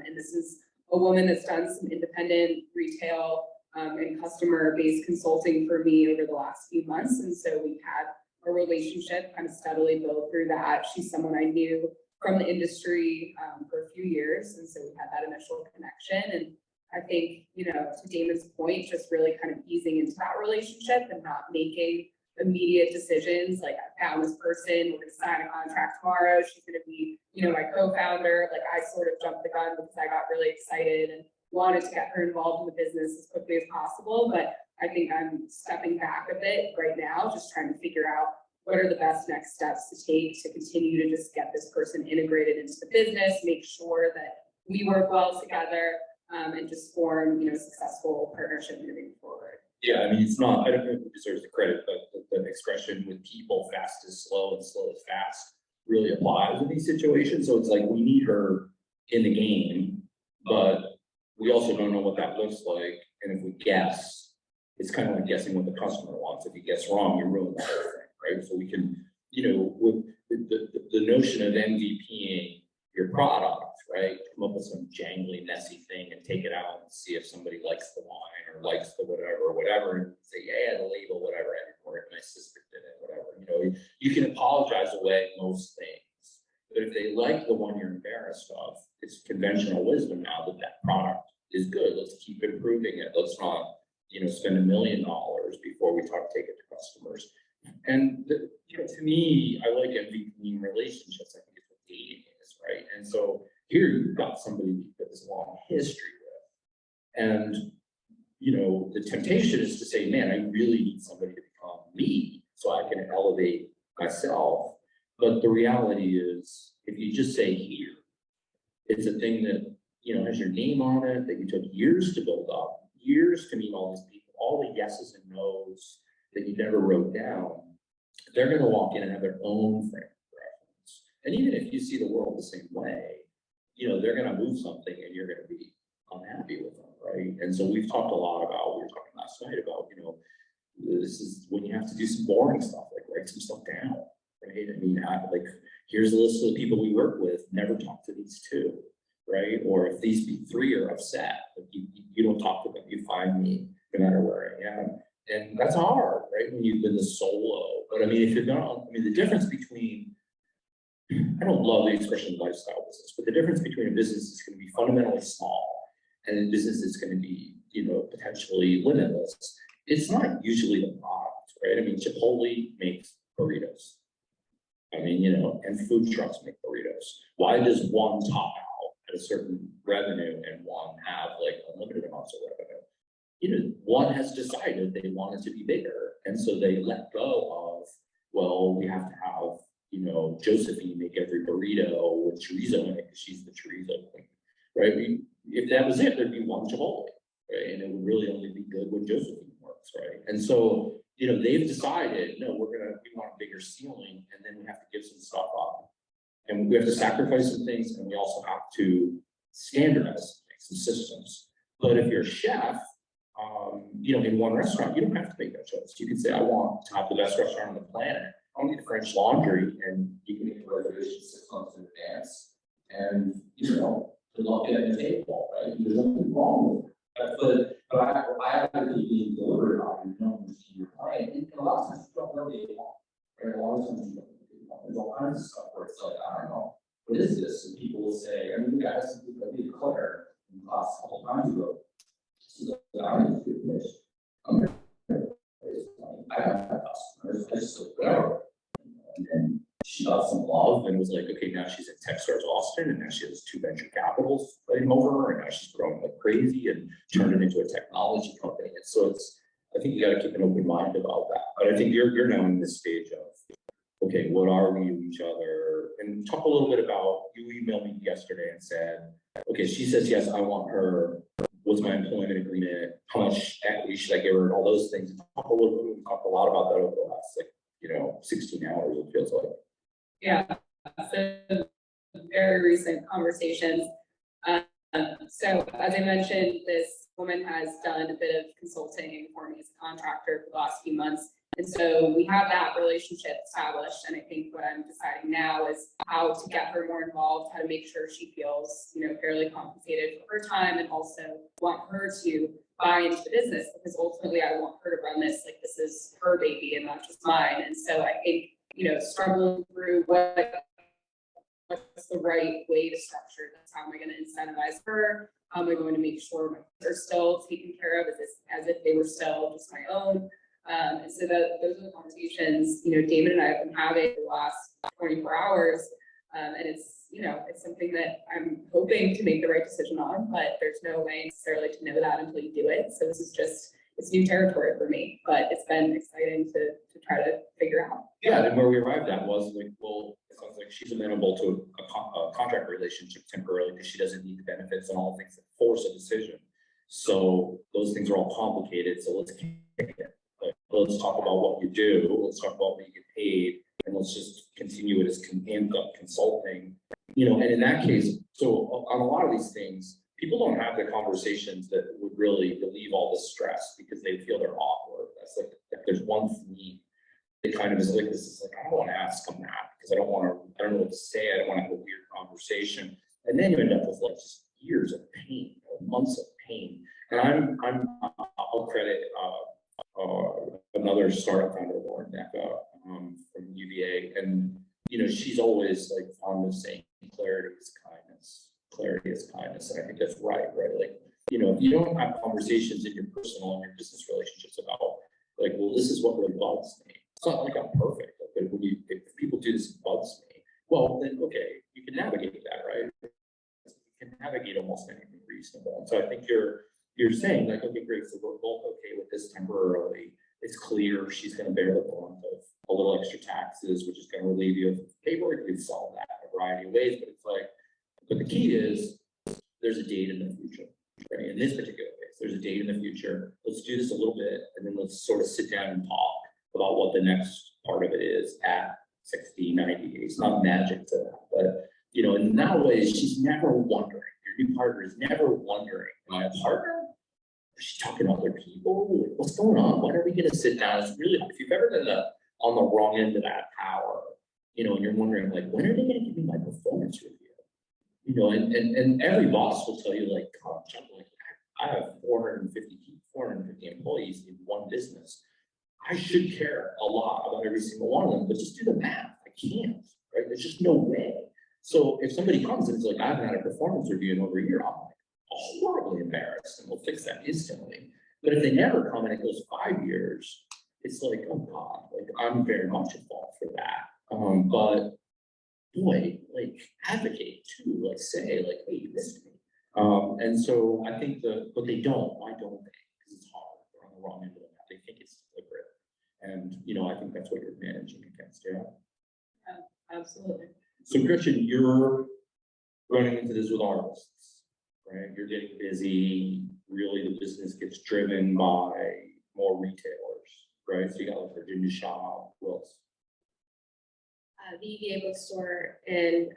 And this is a woman that's done some independent retail and customer-based consulting for me over the last few months. And so we've had a relationship kind of steadily build through that. She's someone I knew from the industry for a few years. And so we had that initial connection. And I think, to Damon's point, just really kind of easing into that relationship and not making immediate decisions. Like, I found this person, we're going to sign a contract tomorrow. She's going to be, my co-founder. Like, I sort of jumped the gun because I got really excited and wanted to get her involved in the business as quickly as possible. But I think I'm stepping back a bit right now, just trying to figure out what are the best next steps to take to continue to just get this person integrated into the business, make sure that we work well together, and just form, a successful partnership moving forward. Yeah, it's not, I don't know who deserves the credit, but the expression with people, fast is slow and slow is fast, really applies in these situations. So it's like, we need her in the game, but we also don't know what that looks like. And if we guess, it's kind of like guessing what the customer wants. If you guess wrong, you ruin the whole thing, right? So we can, with the notion of MVPing your product, right? Come up with some jangly, messy thing and take it out and see if somebody likes the wine or likes the whatever, and say, yeah, the label, whatever, I didn't work, my sister did it, whatever. You can apologize away most things. But if they like the one you're embarrassed of, it's conventional wisdom now that product is good. Let's keep improving it. Let's not, spend $1 million before we take it to customers. And to me, I like MVP relationships. I think it's what dating is, right? And so here you've got somebody that has a long history with, and the temptation is to say, man, I really need somebody to become me so I can elevate myself. But the reality is, if you just say here, it's a thing that has your name on it, that you took years to build up, years to meet all these people, all the yeses and nos that you never wrote down. They're going to walk in and have their own frame of reference. And even if you see the world the same way, they're going to move something and you're going to be unhappy with them, right? And so we've talked a lot about, we were talking last night about, this is when you have to do some boring stuff, like write some stuff down, right? Like, here's a list of the people we work with, never talk to these two, right? Or if these three are upset, like you don't talk to them, you find me. no matter where I am. And that's hard, right? When you've been the solo. But I mean, if you're not, I mean, the difference between, I don't love the expression lifestyle business, but the difference between a business that's going to be fundamentally small and a business that's going to be, you know, potentially limitless, it's not usually the product, right? I mean, Chipotle makes burritos. I mean, you know, and food trucks make burritos. Why does one top out at a certain revenue and one have like unlimited amounts of revenue? You know, one has decided they wanted to be bigger, and so they let go of, well, we have to have, you know, Josephine make every burrito with chorizo in it because she's the chorizo queen, right? If that was it, thered be one Chipotle, right? And it would really only be good when Josephine works, right? And so, you know, they've decided, no, we want a bigger ceiling, and then we have to give some stuff up. And we have to sacrifice some things, and we also have to standardize some systems. But if you're a chef, you know, in one restaurant, you don't have to make that choice. You can say, I want to have the best restaurant on the planet. I don't need French laundry, and you can make a reservation 6 months in advance, and you know, to look at the table, right? There's nothing wrong with it. But I actually being deliberate on knowing your client, and a lot of times you don't know what they want, right? A lot of times you don't know what they want. There's all kinds of stuff where it's like, I don't know, what is this? And people will say, I mean, we got some people that did Claire in class a couple times ago. So I don't do this. I have customers, I just look there. And then she got some love and was like, okay, now she's at Techstars Austin, and now she has 2 venture capitals fighting over her, and now she's growing like crazy and turned it into a technology company. And so it's, I think you got to keep an open mind about that. But I think you're now in this stage of, okay, what are we to each other? And talk a little bit about, you emailed me yesterday and said, okay, she says, yes, I want her. What's my employment agreement? How much equity should I give her? And all those things. We talked a lot about that over the last, like, you know, 16 hours, it feels like. Yeah, so very recent conversations. So as I mentioned, this woman has done a bit of consulting for me as a contractor for the last few months. And so we have that relationship established. And I think what I'm deciding now is how to get her more involved, how to make sure she feels, you know, fairly compensated for her time, and also want her to buy into the business, because ultimately I want her to run this like this is her baby and not just mine. And so I think, you know, struggling through what's the right way to structure this. How am I going to incentivize her? How am I going to make sure my kids are still taken care of as if they were still just my own? And so those are the conversations, you know, David and I have been having the last 24 hours. And it's, you know, it's something that I'm hoping to make the right decision on, but there's no way necessarily to know that until you do it. So this is just, it's new territory for me, but it's been exciting to try to figure out. Yeah, and where we arrived at was like, well, it sounds like she's amenable to a contract relationship temporarily because she doesn't need the benefits and all the things that force a decision. So those things are all complicated. So let's kick it. Like, let's talk about what you do. Let's talk about what you get paid, and let's just continue it as consulting. You know, and in that case, so on a lot of these things, people don't have the conversations that would really relieve all the stress because they feel they're awkward. That's like, if there's one theme, it kind of is like, this is like, I don't want to ask them that because I don't know what to say. I don't want to have a weird conversation. And then you end up with like just years of pain, months of pain. And I'll credit another startup founder, Lauren Necka, from UVA. And, you know, she's always like fond of saying clarity is kindness. Clarity is kindness. And I think that's right? Like, you know, if you don't have conversations in your personal and your business relationships about like, well, this is what really bugs me. It's not like I'm perfect, but if people do this, it bugs me. Well, then, okay, you can navigate that, right? You can navigate almost anything reasonable. And so I think you're saying like, okay, great, so we're both okay with this temporarily. It's clear she's going to bear the brunt of a little extra taxes, which is going to relieve you of paperwork. You can solve that in a variety of ways, but it's like, but the key is there's a date in the future, right? In this particular case, there's a date in the future. Let's do this a little bit, and then let's sort of sit down and talk about what the next part of it is at 60, 90 days. It's not magic to that, but you know, in that way, she's never wondering. Your new partner is never wondering, am I a partner? Is she talking to other people? Like, what's going on? When are we going to sit down? It's really, if you've ever been on the wrong end of that power, you know, and you're wondering like, when are they going to give me my performance review? You know, and every boss will tell you like, God, like, I have 450 employees in one business. I should care a lot about every single one of them, but just do the math. I can't, right? There's just no way. So if somebody comes and is like, I haven't had a performance review in over a year, I'm like horribly embarrassed, and we'll fix that instantly. But if they never come and it goes 5 years, it's like, oh God, like I'm very much at fault for that. But boy, like advocate too, like say, like, hey, you missed me. And so I think but they don't. Why don't they? Because it's hard. They're on the wrong end of that. They think it's deliberate. And, I think that's what you're managing against, yeah. Absolutely. So Gretchen, you're running into this with artists, right? You're getting busy. Really, the business gets driven by more retailers, right? So you got like Virginia Shop, who else? The EVA bookstore and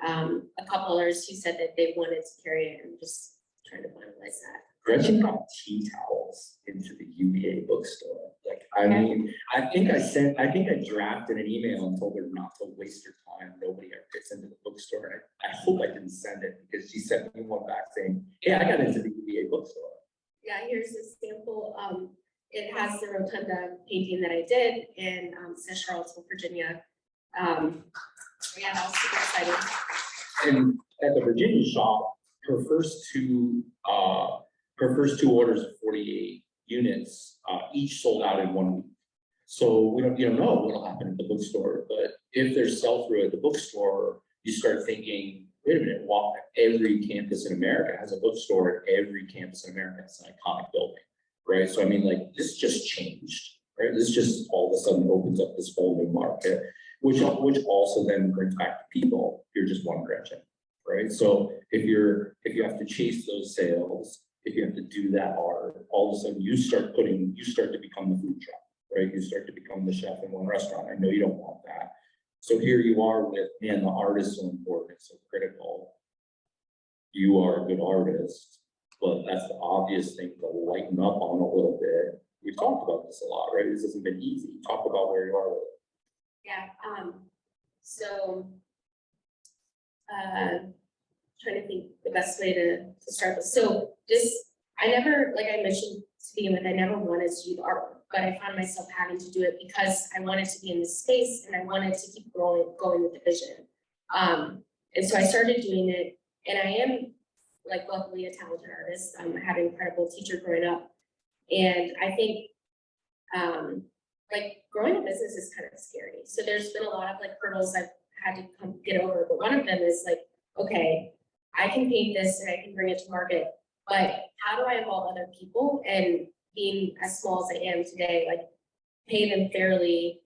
a couple others who said that they wanted to carry it. I'm just trying to finalize that. Gretchen got tea towels into the UVA bookstore. Like, I mean, I think I drafted an email and told her not to waste her time. Nobody ever gets into the bookstore. And I hope I didn't send it because she sent me one back saying, yeah, I got into the UVA bookstore. Yeah, here's a sample. It has the rotunda painting that I did in Charlottesville, Virginia. Yeah, that was super exciting. And at the Virginia shop, her first two orders of 48 units, each sold out in 1 week. So you don't know what'll happen at the bookstore, but if there's sell-through at the bookstore, you start thinking, wait a minute, every campus in America has a bookstore, and every campus in America has an iconic building, right? So I mean, like, this just changed, right? This just all of a sudden opens up this whole new market, which also then brings back to people. You're just one Gretchen, right? So if you have to chase those sales, if you have to do that art, all of a sudden you start to become the food truck, right? You start to become the chef in one restaurant. I know you don't want that. So here you are with, man, the art is so important, it's so critical. You are a good artist, but that's the obvious thing to lighten up on a little bit. We've talked about this a lot, right? This hasn't been easy. Talk about where you are with it. Yeah, trying to think the best way to start this. So I never, like I mentioned to begin with, I never wanted to do the artwork, but I found myself having to do it because I wanted to be in this space and I wanted to keep going with the vision. And so I started doing it, and I am, like, luckily a talented artist. I had an incredible teacher growing up. And I think, like, growing a business is kind of scary. So there's been a lot of, like, hurdles I've had to get over, but one of them is like, okay, I can paint this and I can bring it to market, but how do I involve other people? And being as small as I am today, like, pay them fairly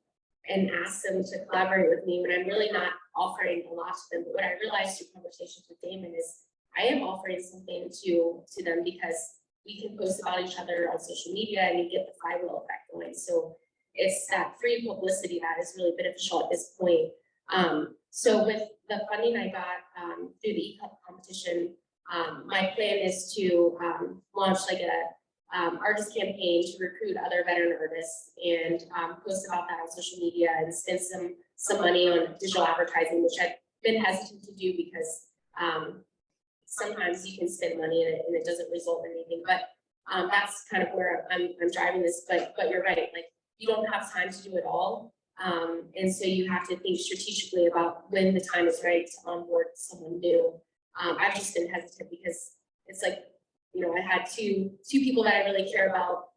and ask them to collaborate with me when I'm really not offering a lot to them. But what I realized through conversations with Damon is I am offering something to them because we can post about each other on social media and you get the flywheel effect going. So it's that free publicity that is really beneficial at this point. So with the funding I got through the e-cup competition, my plan is to launch like a artist campaign to recruit other veteran artists and post about that on social media and spend some money on digital advertising, which I've been hesitant to do because sometimes you can spend money and it doesn't result in anything. But that's kind of where I'm driving this. But you're right, like, you don't have time to do it all. And so you have to think strategically about when the time is right to onboard someone new. I've just been hesitant because it's like, I had two people that I really care about,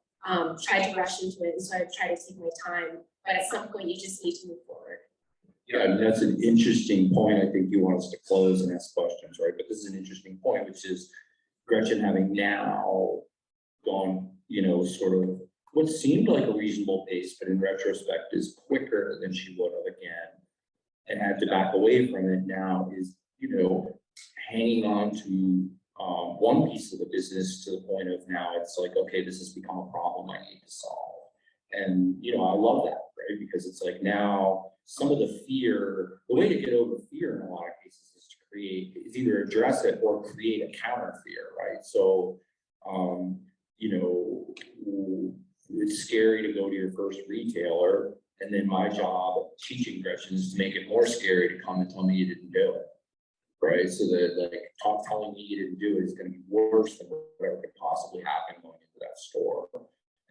tried to rush into it. And so I've tried to take my time, but at some point you just need to move forward. Yeah, I mean, that's an interesting point. I think you want us to close and ask questions, right? But this is an interesting point, which is Gretchen having now gone, sort of what seemed like a reasonable pace, but in retrospect is quicker than she would have again, and had to back away from it now is, hanging on to one piece of the business to the point of now it's like, okay, this has become a problem I need to solve. And, I love that, right? Because it's like now some of the fear, the way to get over fear in a lot of cases is either address it or create a counter fear, right? So, it's scary to go to your first retailer. And then my job teaching Gretchen is to make it more scary to come and tell me you didn't do it. right? So that like telling you you didn't do it is gonna be worse than whatever could possibly happen going into that store.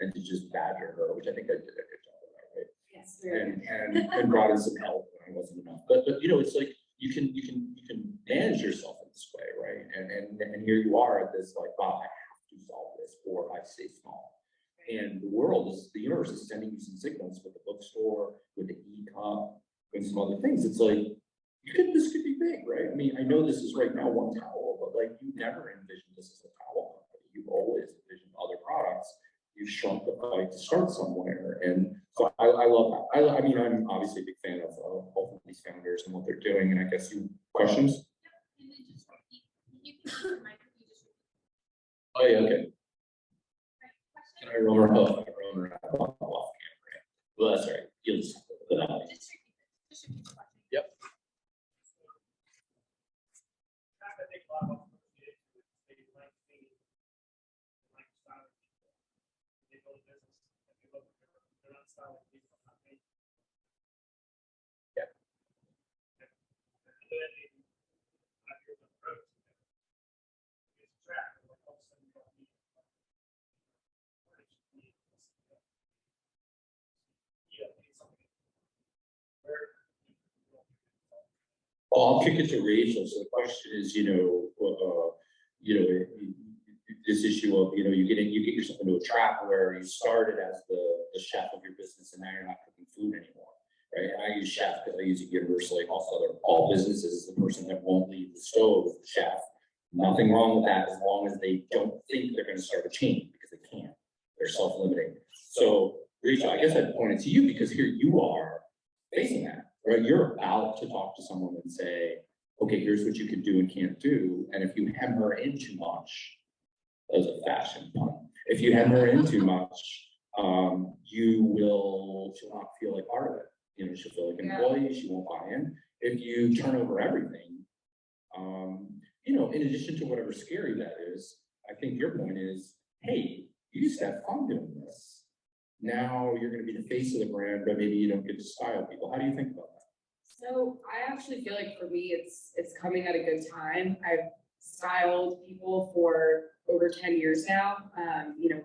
And to just badger her, which I think I did a good job of that, right? Yes. And brought in some help when I wasn't enough. But you know, it's like you can manage yourself in this way, right? And here you are at this like, wow, I have to solve this or I stay small. And the universe is sending you some signals with the bookstore, with the e-cup, and some other things. It's like this could be big, right? I mean, I know this is right now one towel, but like you never envisioned this as a towel company. You've always envisioned other products. You shrunk the pie to start somewhere. And so I love that. I mean, I'm obviously a big fan of both of these founders and what they're doing. And I guess you questions? Oh, yeah, okay. Can I roll her off? Off camera. Well, that's all right. You'll just put it on. Yep. Well, I'll kick it to Rachel. So the question is, this issue of, you get yourself into a trap where you started as the chef of your business and now you're not cooking food anymore, right? And I use chef because I use it universally. Also, all businesses is the person that won't leave the stove as the chef. Nothing wrong with that as long as they don't think they're going to start a chain because they can't. They're self-limiting. So, Rachel, I guess I'd point it to you because here you are facing that. Right, you're about to talk to someone and say, okay, here's what you can do and can't do. And if you hem her in too much, that was a fashion pun. If you hem her in too much, she'll not feel like part of it. She'll feel like an employee, she won't buy in. If you turn over everything, in addition to whatever scary that is, I think your point is, hey, you used to have fun doing this. Now you're going to be the face of the brand, but maybe you don't get to style people. How do you think about that? So I actually feel like for me, it's coming at a good time. I've styled people for over 10 years now,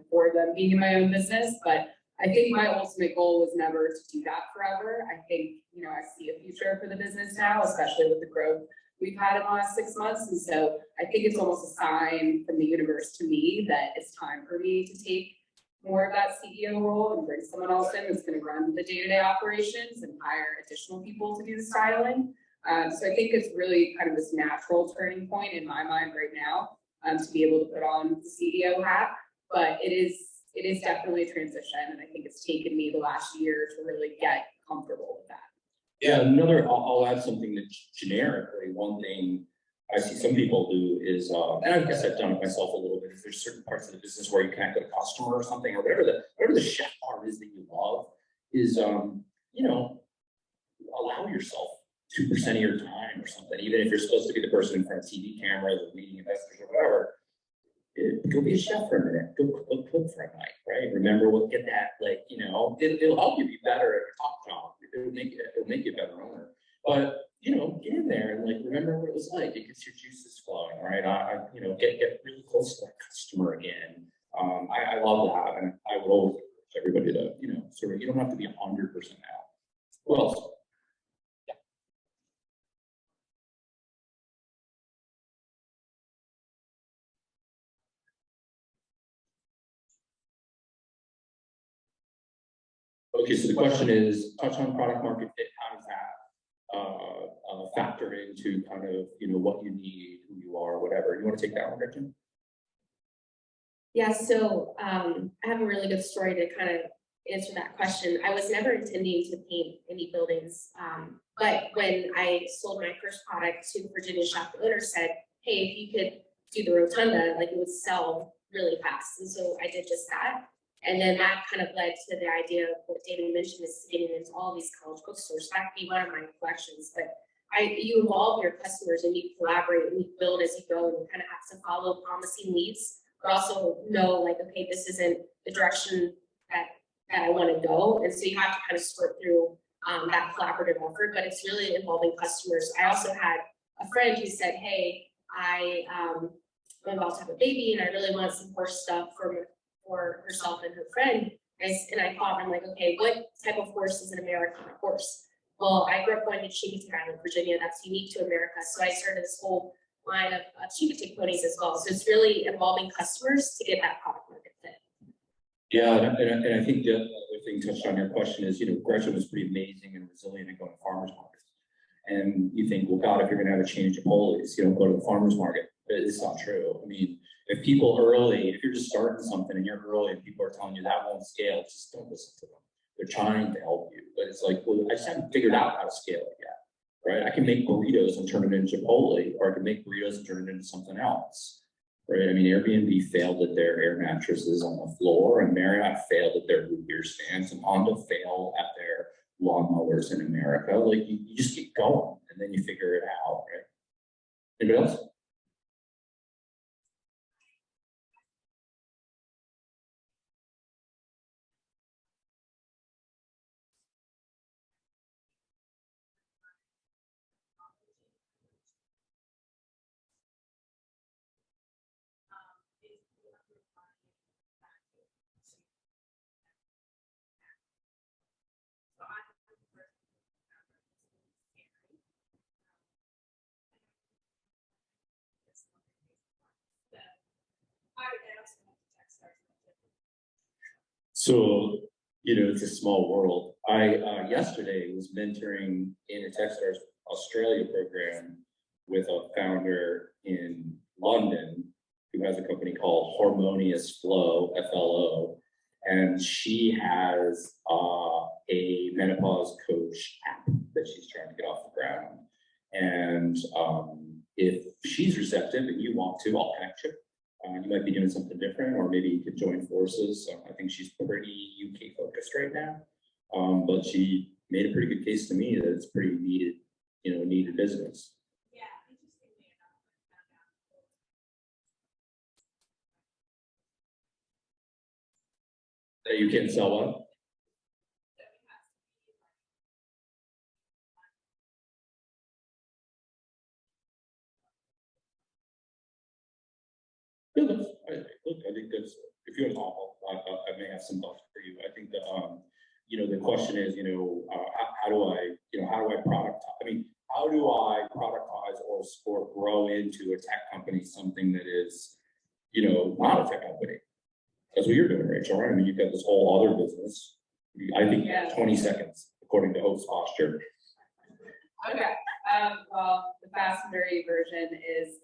for them being in my own business. But I think my ultimate goal was never to do that forever. I think, I see a future for the business now, especially with the growth we've had in the last 6 months. And so I think it's almost a sign from the universe to me that it's time for me to take more of that CEO role and bring someone else in that's going to run the day-to-day operations and hire additional people to do the styling. So I think it's really kind of this natural turning point in my mind right now to be able to put on the CEO hat. But it is definitely a transition, and I think it's taken me the last year to really get comfortable with that. Yeah, I'll add something that generically, one thing I see some people do is, and I guess I've done it myself a little bit, is there's certain parts of the business where you connect with a customer or something, or whatever the chef part is that you love, is, allow yourself 2% of your time or something, even if you're supposed to be the person in front of TV cameras or meeting investors or whatever. Go be a chef for a minute, go cook for a night, right? Remember, we'll get that, it'll help you be better at your top job. It'll make you a better owner. But, get in there and remember what it was like. It gets your juices flowing, right? Get really close to that customer again. I love that. And I would always urge everybody to, you don't have to be 100% out. Who else? Okay, so the question is, touch on product market fit. How does that factor into kind of, what you need, who you are, whatever? You want to take that one, Gretchen? Yeah, so I have a really good story to kind of answer that question. I was never intending to paint any buildings, but when I sold my first product to Virginia Shop, the owner said, hey, if you could do the rotunda, it would sell really fast. And so I did just that. And then that kind of led to the idea of what David mentioned, is getting into all these college bookstores. That could be one of my collections, but you involve your customers and you collaborate and you build as you go, and you kind of have to follow promising leads, but also know okay, this isn't the direction that I want to go. And so you have to kind of sort through that collaborative effort, but it's really involving customers. I also had a friend who said, hey, I'm about to have a baby and I really want some horse stuff for herself and her friend. And I thought, I'm like, okay, what type of horse is an American horse? Well, I grew up going to Chincoteague Island, Virginia. That's unique to America. So I started this whole line of Chincoteague ponies as well. So it's really involving customers to get that product market fit. Yeah, and I think the other thing touched on your question is, Gretchen was pretty amazing and resilient at going to farmers markets. And you think, well, God, if you're going to have a change of Chipotle's, go to the farmers market. But it's not true. I mean, if you're just starting something and you're early and people are telling you that won't scale, just don't listen to them. They're trying to help you, but it's like, well, I just haven't figured out how to scale it yet, right? I can make burritos and turn it into Chipotle, or I can make burritos and turn it into something else, right? I mean, Airbnb failed at their air mattresses on the floor, and Marriott failed at their root beer stands, and Honda failed at their lawnmowers in America. Like, you just keep going, and then you figure it out, right? Anybody else? So, it's a small world. I yesterday was mentoring in a Techstars Australia program with a founder in London who has a company called Harmonious Flow, FLO, and she has a menopause coach app that she's trying to get off the ground. And if she's receptive and you want to, I'll connect you. You might be doing something different, or maybe you could join forces. I think she's pretty UK focused right now, but she made a pretty good case to me that it's pretty needed, needed business. Yeah, interestingly enough, That you can sell one. Yeah, I think that's, if you're involved, I may have some thoughts for you. I think that, the question is, how do I productize or grow into a tech company, something that is, not a tech company? That's what you're doing, Rachel, right? I mean, you've got this whole other business. I think 20 seconds, according to host posture. Okay, well, the fast and dirty version is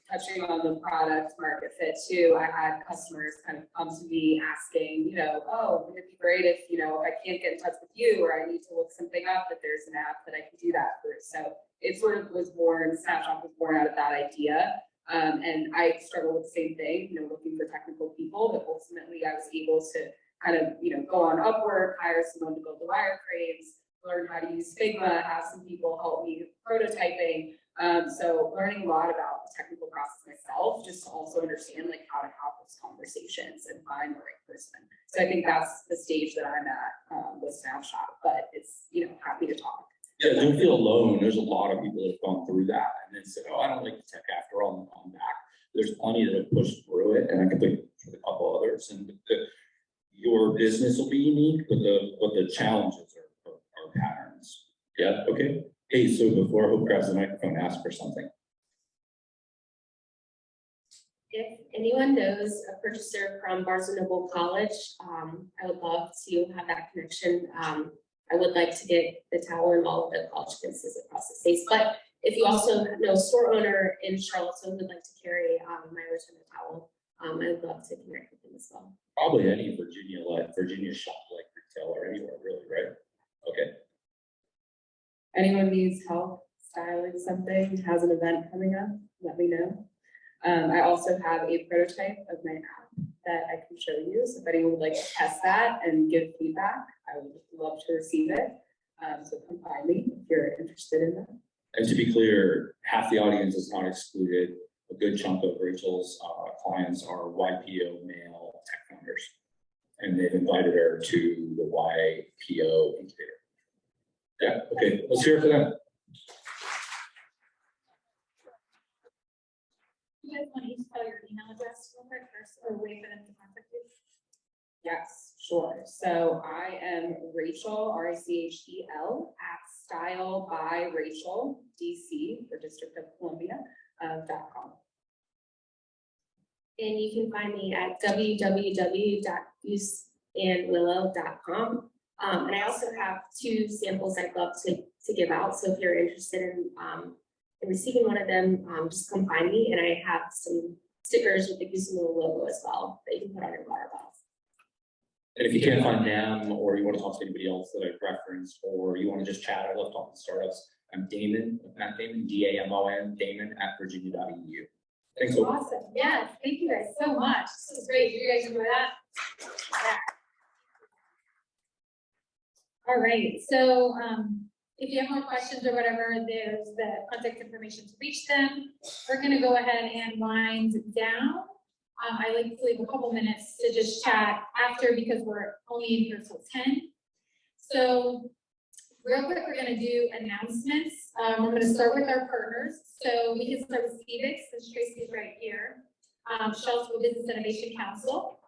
touching on the product market fit too. I had customers kind of come to me asking, oh, would it be great if, if I can't get in touch with you, or I need to look something up, that there's an app that I can do that for. So it sort of was born, Snapshot was born out of that idea. And I struggle with the same thing, looking for technical people, but ultimately I was able to kind of, go on Upwork, hire someone to build the wireframes, learn how to use Figma, have some people help me prototyping. So learning a lot about the technical process myself, just to also understand how to have those conversations and find the right person. So I think that's the stage that I'm at with Snapshot, but it's, happy to talk. Yeah, don't feel alone. There's a lot of people that have gone through that and then said, oh, I don't like the tech after all, and gone back. There's plenty that have pushed through it, and I can think of a couple others. And your business will be unique, but the challenges are patterns. Yeah, okay. Hey, so before Hope grabs the microphone, ask for something. If anyone knows a purchaser from Barnes & Noble College, I would love to have that connection. I would like to get the towel and all of the college businesses across the states. But if you also know a store owner in Charlottesville who would like to carry my original towel, I would love to connect with them as well. Probably any Virginia shop like retailer anywhere, really, right? Okay. Anyone needs help styling something, has an event coming up, let me know. I also have a prototype of my app that I can show you. So if anyone would like to test that and give feedback, I would love to receive it. So come find me if you're interested in that. And to be clear, half the audience is not excluded. A good chunk of Rachel's clients are YPO male tech founders, and they've invited her to the YPO incubator. Yeah, okay, let's hear it for them. you guys want to each spell your email address real quick first, or wait for them to contact you? Yes, sure. So I am Rachel, Rachel, at Style by Rachel, DC, for District of Columbia, .com. And you can find me at www.gooseandwillow.com. And I also have 2 samples I'd love to give out. So if you're interested in receiving one of them, just come find me. And I have some stickers with the Goose and Willow logo as well that you can put on your water bottles. And if you can't find them, or you want to talk to anybody else that I've referenced, or you want to just chat, I love talking to startups. I'm Damon, Matt Damon, DAMON, Damon at virginia.edu. Thanks so much. Awesome. Yes, thank you guys so much. This is great. Did you guys enjoy that? Yeah. All right. So if you have more questions or whatever, there's the contact information to reach them. We're going to go ahead and wind down. I like to leave a couple minutes to just chat after because we're only in here till 10. So real quick, we're going to do announcements. We're going to start with our partners. So we can start with Civics, since Tracy's right here. Charlottesville Business Innovation Council.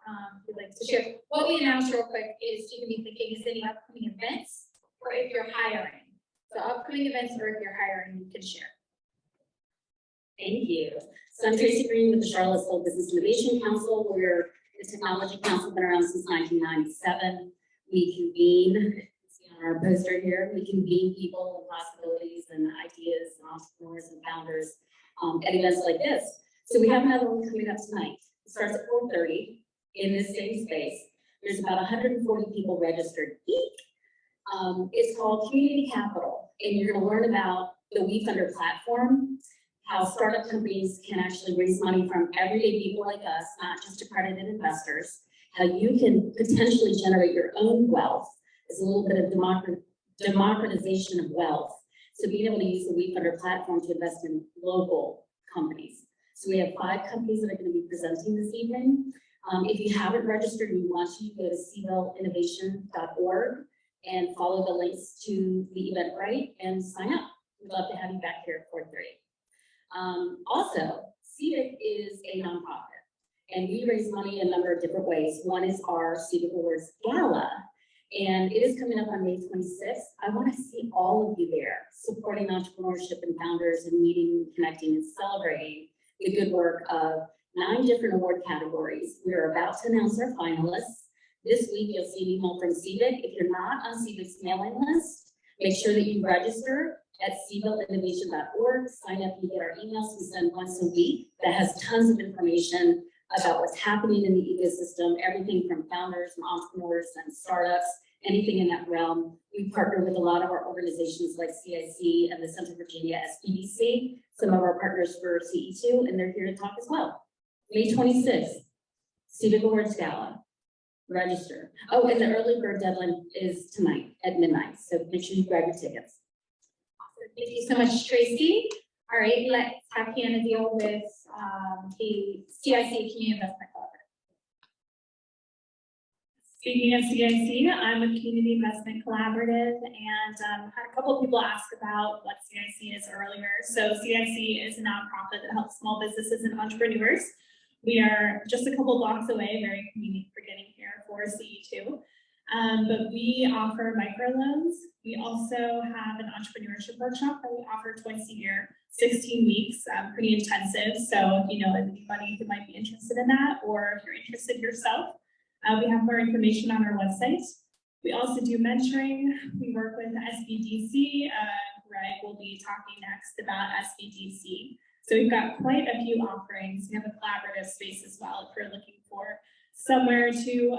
We'd like to share. What we announced real quick is you can be thinking, is any upcoming events or if you're hiring. So upcoming events or if you're hiring, you can share. Thank you. So I'm Tracy Green with the Charlottesville Business Innovation Council. We're the technology council, been around since 1997. We convene, see on our poster here, we convene people and possibilities and ideas and entrepreneurs and founders at events like this. So we have another one coming up tonight. It starts at 4:30 in this same space. There's about 140 people registered. It's called Community Capital, and you're going to learn about the WeFunder platform, how startup companies can actually raise money from everyday people like us, not just accredited investors, how you can potentially generate your own wealth. It's a little bit of democratization of wealth. So being able to use the WeFunder platform to invest in local companies. So we have 5 companies that are going to be presenting this evening. If you haven't registered and you want to, go to cvillinnovation.org and follow the links to the Eventbrite and sign up. We'd love to have you back here at 4:30. Also, Civic is a nonprofit, and we raise money in a number of different ways. One is our Civic Awards Gala, and it is coming up on May 26th. I want to see all of you there, supporting entrepreneurship and founders and meeting, connecting, and celebrating the good work of 9 different award categories. We are about to announce our finalists. This week, you'll see an email from Civic. If you're not on Civic's mailing list, make sure that you register at cvillinnovation.org. Sign up, you get our emails we send once a week that has tons of information about what's happening in the ecosystem, everything from founders and entrepreneurs and startups, anything in that realm. We partner with a lot of our organizations like CIC and the Central Virginia SPDC, some of our partners for CE2, and they're here to talk as well. May 26th, Civic Awards Gala. Register. Oh, and the early bird deadline is tonight at midnight, so make sure you grab your tickets. Awesome. Thank you so much, Tracy. All right, let's have Hannah deal with the CIC Community Investment Collaborative. Speaking of CIC, I'm with Community Investment Collaborative, and had a couple of people ask about what CIC is earlier. So CIC is a nonprofit that helps small businesses and entrepreneurs. We are just a couple blocks away, very convenient for getting here for CE2. But we offer microloans. We also have an entrepreneurship workshop that we offer twice a year, 16 weeks, pretty intensive. So if you know anybody who might be interested in that, or if you're interested yourself, we have more information on our website. We also do mentoring. We work with SBDC. Greg will be talking next about SBDC. So we've got quite a few offerings. We have a collaborative space as well if you're looking for somewhere to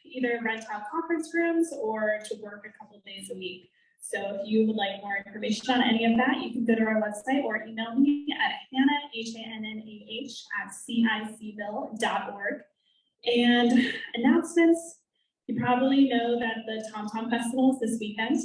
either rent out conference rooms or to work a couple of days a week. So if you would like more information on any of that, you can go to our website or email me at Hannah, HANNAH, at cicville.org. And announcements, you probably know that the Tom Tom Festival is this weekend.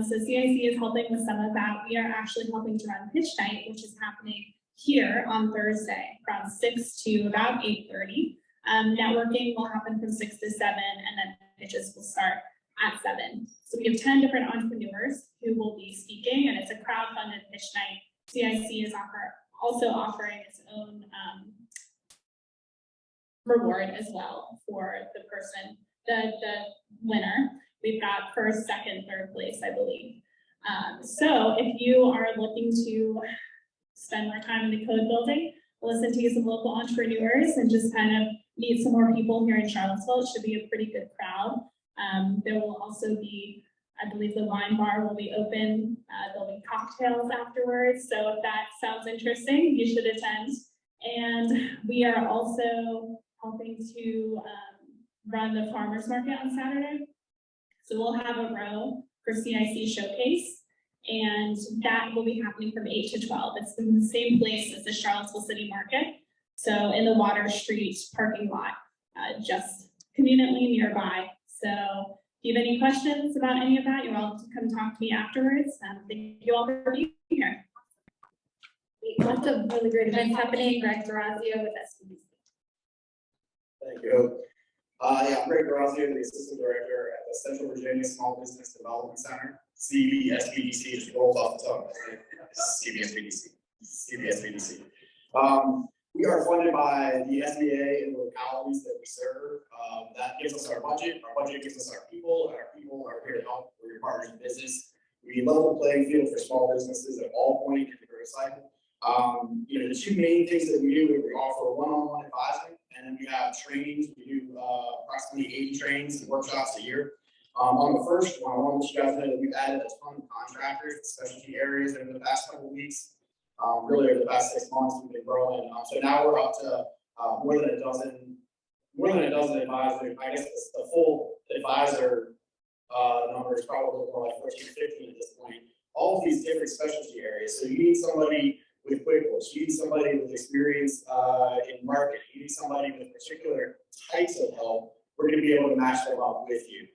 So CIC is helping with some of that. We are actually helping to run pitch night, which is happening here on Thursday from 6 to about 8:30. Networking will happen from 6 to 7, and then pitches will start at 7. So we have 10 different entrepreneurs who will be speaking, and it's a crowdfunded pitch night. CIC is also offering its own reward as well for the person, the winner. We've got first, second, third place, I believe. So if you are looking to spend more time in the code building, listen to some local entrepreneurs, and just kind of meet some more people here in Charlottesville, it should be a pretty good crowd. There will also be, I believe the wine bar will be open. There'll be cocktails afterwards. So if that sounds interesting, you should attend. And we are also helping to run the farmers market on Saturday. So we'll have a row for CIC Showcase, and that will be happening from 8 to 12. It's in the same place as the Charlottesville City Market. So in the Water Street parking lot, just conveniently nearby. So if you have any questions about any of that, you're welcome to come talk to me afterwards. Thank you all for being here. Lots of really great events happening. Greg Durazio with SBDC. Thank you. Yeah, I'm Greg Durazio, the Assistant Director at the Central Virginia Small Business Development Center. CBSBDC just rolls off the tongue. CBSBDC. We are funded by the SBA and the localities that we serve. That gives us our budget gives us our people, and our people are here to help with your partners in business. We level the playing field for small businesses at all points in the growth cycle. The two main things that we do is we offer one-on-one advising, and then we have trainings. We do approximately 80 trainings and workshops a year. On the first one, I want to let you guys know that we've added a ton of contractors in specialty areas in the past couple of weeks. Really over the past 6 months, we've been growing. So now we're up to more than a dozen advisors. I guess the full advisor number is probably more like 14 or 15 at this point. All of these different specialty areas. So you need somebody with QuickBooks, you need somebody with experience in marketing, you need somebody with particular types of help. We're going to be able to match them up with you.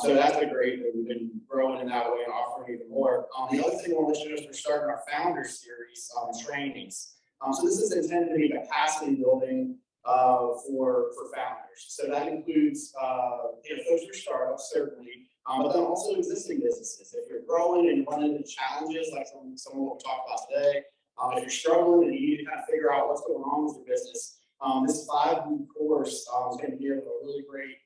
So that's been great that we've been growing in that way and offering even more. The other thing I want to let you know is we're starting our founder series trainings. So this is intended to be capacity building for founders. So that includes folks who are startups, certainly, but then also existing businesses. If you're growing and running into challenges like some of what we talked about today, if you're struggling and you need to kind of figure out what's going on with your business, this 5-week course is going to give a really great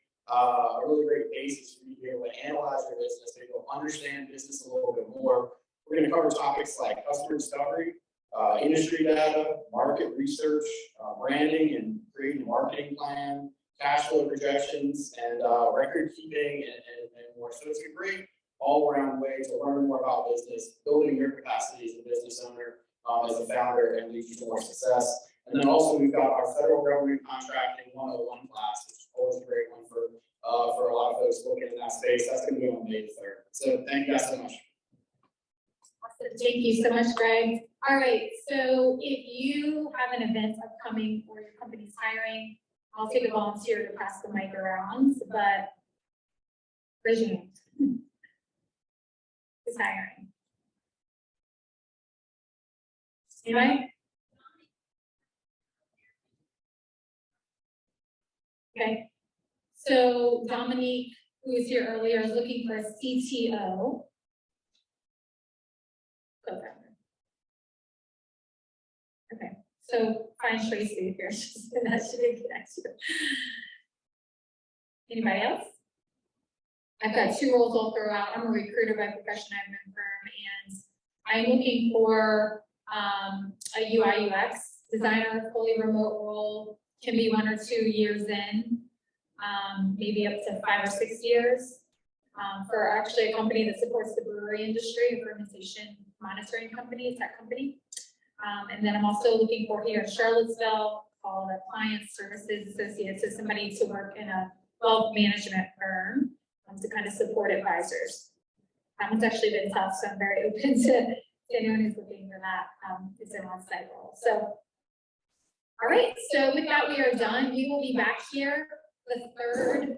basis for you to be able to analyze your business, to be able to understand business a little bit more. We're going to cover topics like customer discovery, industry data, market research, branding and creating a marketing plan, cash flow projections, and record keeping and more. So it's a great all-around way to learn more about business, building your capacity as a business owner, as a founder, and lead you to more success. And then also we've got our federal government contracting 101 class, which is always a great one for a lot of folks looking in that space. That's going to be on May 3rd. So thank you guys so much. Awesome. Thank you so much, Greg. All right. So if you have an event upcoming or your company's hiring, I'll take a volunteer to pass the mic around, but raise your hand. Who's hiring? Anybody? Okay. So Dominique, who was here earlier, is looking for a CTO. Co-founder. Okay. So find Tracy here. That should connect you. Anybody else? I've got 2 roles I'll throw out. I'm a recruiter by profession. I'm in firm, and I'm looking for a UI UX designer, fully remote role. Can be 1 or 2 years in, maybe up to 5 or 6 years, for actually a company that supports the brewery industry, a fermentation monitoring company, tech company. And then I'm also looking for here in Charlottesville, called a client services associate, so somebody to work in a wealth management firm to kind of support advisors. That one's actually been tough, so I'm very open to anyone who's looking for that. It's an on-site role. So, all right. So with that, we are done. We will be back here the third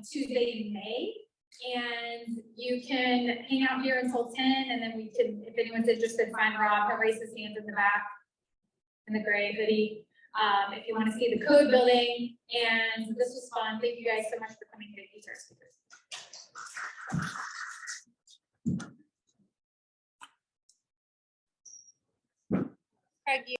Tuesday in May, and you can hang out here until 10, and then we can, if anyone's interested, find Rob. He'll raise his hand in the back in the gray hoodie. If you want to see the code building, and this was fun. Thank you guys so much for coming. Thank you to our speakers. Craig, you